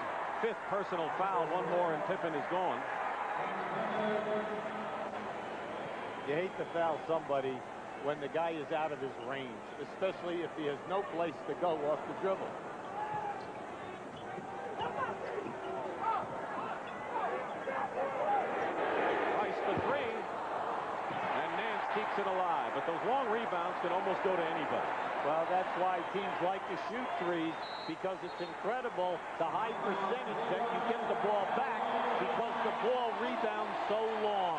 5th personal foul. One more and Pippen is gone.
You hate to foul somebody when the guy is out of his range, especially if he has no place to go off the dribble.
Price for 3. And Nance keeps it alive. But those long rebounds can almost go to anybody.
Well, that's why teams like to shoot threes, because it's incredible the high percentage that you get the ball back because the ball rebounds so long.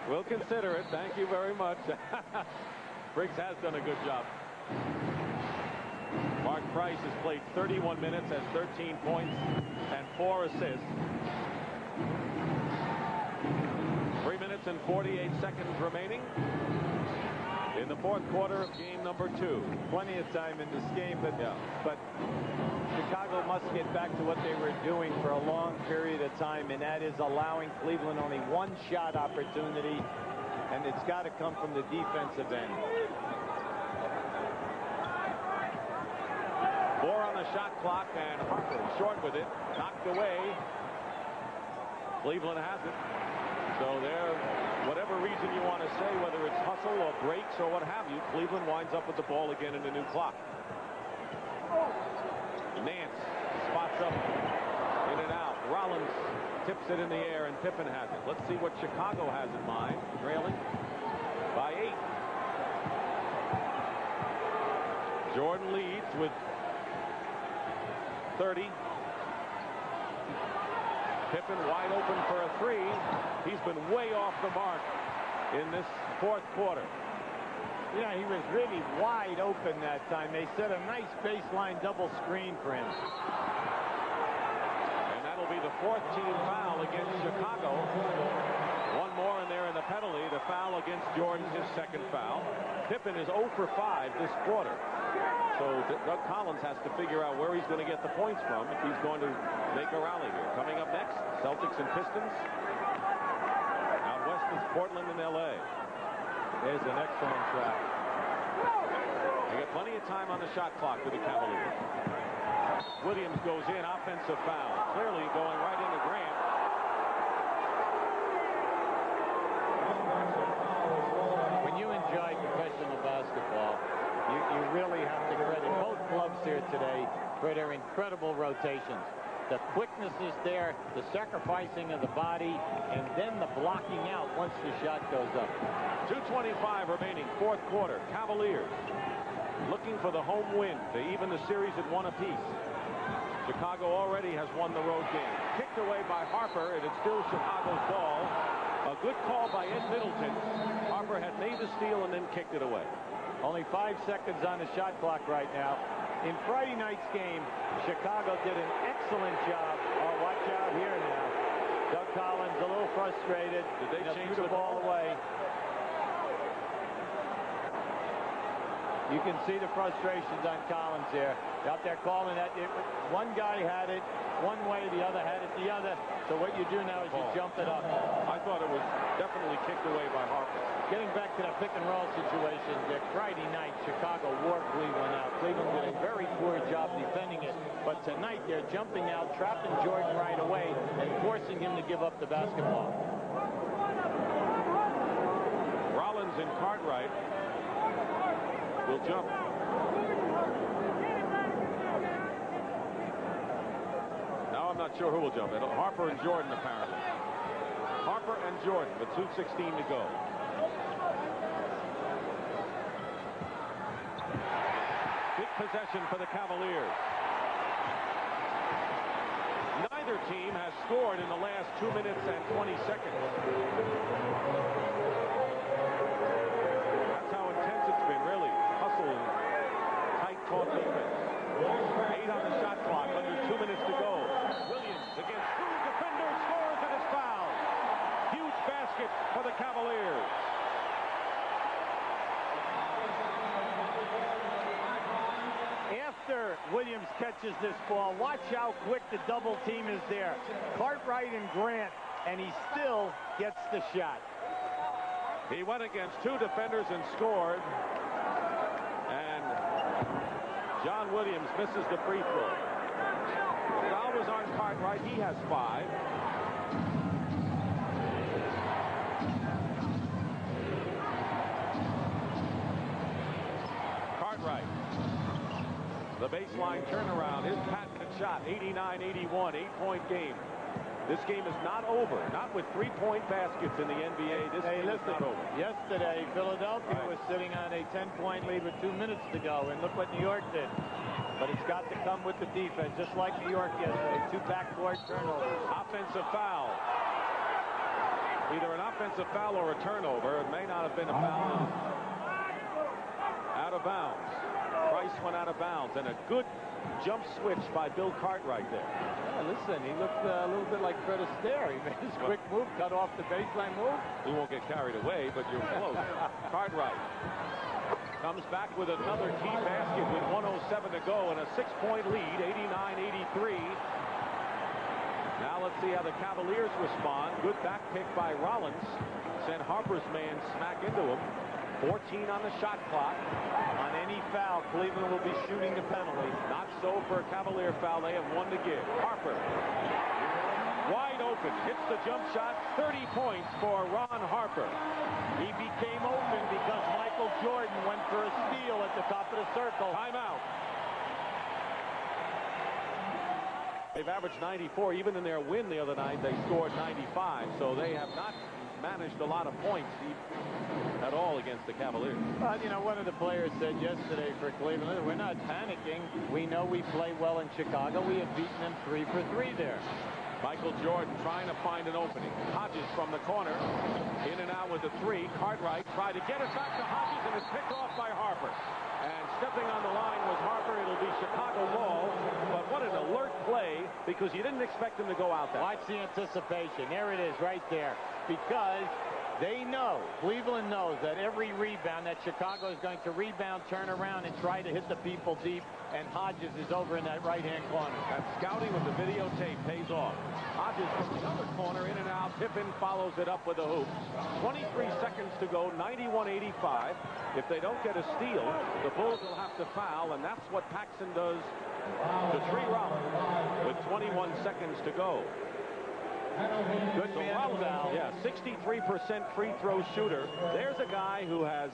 We'll consider it. Thank you very much. Briggs has done a good job. Mark Price has played 31 minutes, has 13 points and 4 assists. 3 minutes and 48 seconds remaining in the fourth quarter of game number 2.
Plenty of time in this game, but Chicago must get back to what they were doing for a long period of time, and that is allowing Cleveland only one shot opportunity, and it's got to come from the defensive end.
4 on the shot clock, and Harper short with it, knocked away. Cleveland has it. So there, whatever reason you want to say, whether it's hustle or breaks or what have you, Cleveland winds up with the ball again in the new clock. Nance spots up, in and out. Rollins tips it in the air, and Pippen has it. Let's see what Chicago has in mind. Trailing by 8. Jordan leads with 30. Pippen wide open for a three. He's been way off the mark in this fourth quarter.
Yeah, he was really wide open that time. They set a nice baseline double screen for him.
And that'll be the fourth team foul against Chicago. One more in there in the penalty. The foul against Jordan, his second foul. Pippen is 0 for 5 this quarter. So Doug Collins has to figure out where he's going to get the points from if he's going to make a rally here. Coming up next, Celtics and Pistons. Out west is Portland and L.A.
There's an excellent shot.
They got plenty of time on the shot clock with the Cavaliers. Williams goes in, offensive foul. Clearly going right into Grant.
When you enjoy professional basketball, you really have to credit both clubs here today for their incredible rotations. The quickness is there, the sacrificing of the body, and then the blocking out once the shot goes up.
2:25 remaining, fourth quarter. Cavaliers looking for the home win to even the series at 1 apiece. Chicago already has won the road game. Kicked away by Harper, and it's still Chicago's ball. A good call by Ed Middleton. Harper had made the steal and then kicked it away.
Only 5 seconds on the shot clock right now. In Friday night's game, Chicago did an excellent job. Oh, watch out here now. Doug Collins a little frustrated.
Did they change
the ball away? You can see the frustrations on Collins here. Out there calling that. One guy had it one way, the other had it the other. So what you do now is you jump it up.
I thought it was definitely kicked away by Harper.
Getting back to the pick and roll situation, Friday night, Chicago wore Cleveland out. Cleveland did a very poor job defending it. But tonight, they're jumping out, trapping Jordan right away, and forcing him to give up the basketball.
Rollins and Cartwright will jump. Now I'm not sure who will jump. Harper and Jordan, apparently. Harper and Jordan with 2:16 to go. Big possession for the Cavaliers. Neither team has scored in the last 2 minutes and 20 seconds. That's how intense it's been, really. Hustle and tight, taut defense. 8 on the shot clock, under 2 minutes to go. Williams against 2 defenders, scores and is fouled. Huge basket for the Cavaliers.
After Williams catches this ball, watch how quick the double team is there. Cartwright and Grant, and he still gets the shot.
He went against 2 defenders and scored. And John Williams misses the free throw. The foul was on Cartwright. He has 5. Cartwright. The baseline turnaround, his patented shot, 89-81, 8-point game. This game is not over. Not with 3-point baskets in the NBA. This game is not over.
Yesterday, Philadelphia was sitting on a 10-point lead with 2 minutes to go, and look what New York did. But it's got to come with the defense, just like New York yesterday. 2 backcourt turnovers.
Offensive foul. Either an offensive foul or a turnover. It may not have been a foul. Out of bounds. Price went out of bounds, and a good jump switch by Bill Cartwright there.
Yeah, listen, he looked a little bit like Fred Astaire. He made his quick move, cut off the baseline move.
He won't get carried away, but you're close. Cartwright comes back with another key basket with 1:07 to go and a 6-point lead, 89-83. Now let's see how the Cavaliers respond. Good back pick by Rollins. Sent Harper's man smack into him. 14 on the shot clock.
On any foul, Cleveland will be shooting the penalty.
Not so for a Cavalier foul. They have 1 to give. Harper. Wide open. Hits the jump shot. 30 points for Ron Harper.
He became open because Michael Jordan went for a steal at the top of the circle.
Timeout. They've averaged 94. Even in their win the other night, they scored 95. So they have not managed a lot of points at all against the Cavaliers.
You know, one of the players said yesterday for Cleveland, we're not panicking. We know we play well in Chicago. We have beaten them 3 for 3 there.
Michael Jordan trying to find an opening. Hodges from the corner. In and out with the 3. Cartwright tried to get it back to Hodges, and it's picked off by Harper. And stepping on the line was Harper. It'll be Chicago ball. But what an alert play, because you didn't expect him to go out there.
Watch the anticipation. There it is right there. Because they know, Cleveland knows that every rebound that Chicago is going to rebound, turn around, and try to hit the people deep. And Hodges is over in that right-hand corner.
That scouting with the videotape pays off. Hodges from the other corner, in and out. Pippen follows it up with a hoop. 23 seconds to go, 91-85. If they don't get a steal, the Bulls will have to foul, and that's what Paxson does to Tree Rollins with 21 seconds to go.
Good
So
man
Rollins,
foul.
yeah, 63% free throw shooter. There's a guy who has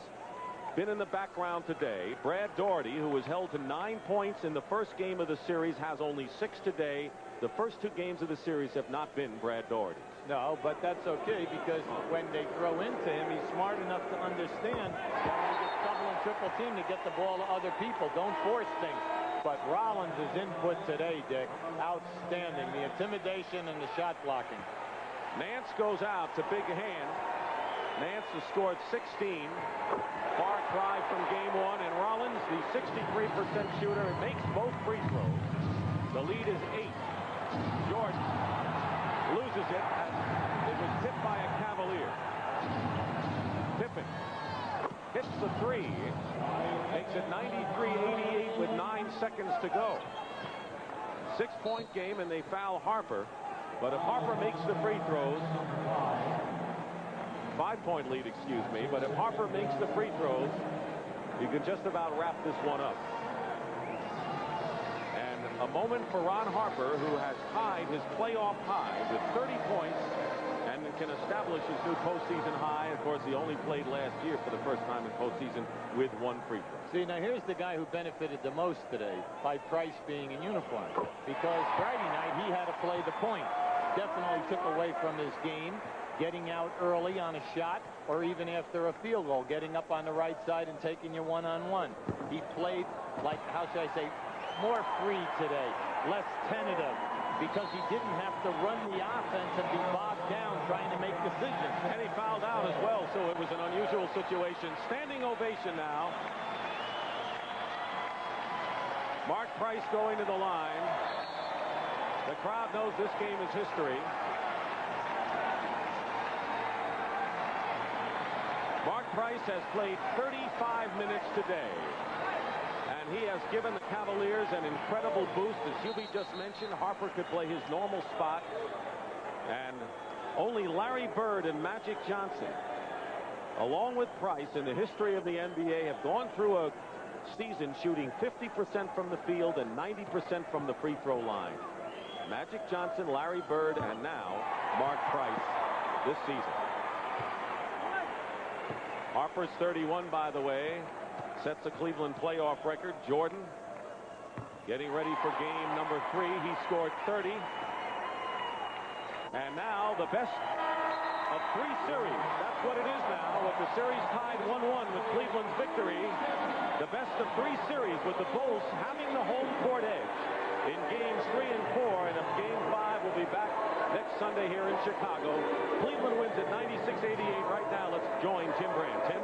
been in the background today. Brad Daugherty, who was held to 9 points in the first game of the series, has only 6 today. The first 2 games of the series have not been Brad Daugherty.
No, but that's okay, because when they throw into him, he's smart enough to understand that when you get double and triple team to get the ball to other people. Don't force things. But Rollins' input today, Dick, outstanding. The intimidation and the shot blocking.
Nance goes out to big hand. Nance has scored 16. Far cry from game 1. And Rollins, the 63% shooter, makes both free throws. The lead is 8. Jordan loses it. It was tipped by a Cavalier. Pippen hits the 3. Makes it 93-88 with 9 seconds to go. 6-point game, and they foul Harper. But if Harper makes the free throws, 5-point lead, excuse me. But if Harper makes the free throws, you can just about wrap this one up. And a moment for Ron Harper, who has tied his playoff high with 30 points and can establish his new postseason high. Of course, he only played last year for the first time in postseason with 1 free throw.
See, now here's the guy who benefited the most today by Price being in uniform. Because Friday night, he had to play the point. Definitely took away from his game. Getting out early on a shot, or even after a field goal, getting up on the right side and taking you one-on-one. He played like, how should I say, more free today, less tentative, because he didn't have to run the offense and be bogged down trying to make decisions.
And he fouled out as well, so it was an unusual situation. Standing ovation now. Mark Price going to the line. The crowd knows this game is history. Mark Price has played 35 minutes today, and he has given the Cavaliers an incredible boost. As Hubie just mentioned, Harper could play his normal spot, and only Larry Bird and Magic Johnson, along with Price, in the history of the NBA, have gone through a season shooting 50% from the field and 90% from the free throw line. Magic Johnson, Larry Bird, and now Mark Price this season. Harper's 31, by the way, sets a Cleveland playoff record. Jordan getting ready for game number 3. He scored 30. And now the best of 3 series. That's what it is now, with the series tied 1-1 with Cleveland's victory. The best of 3 series, with the Bulls having the home court edge in games 3 and 4. And if game 5 will be back next Sunday here in Chicago. Cleveland wins at 96-88 right now. Let's join Tim Brand. Tim?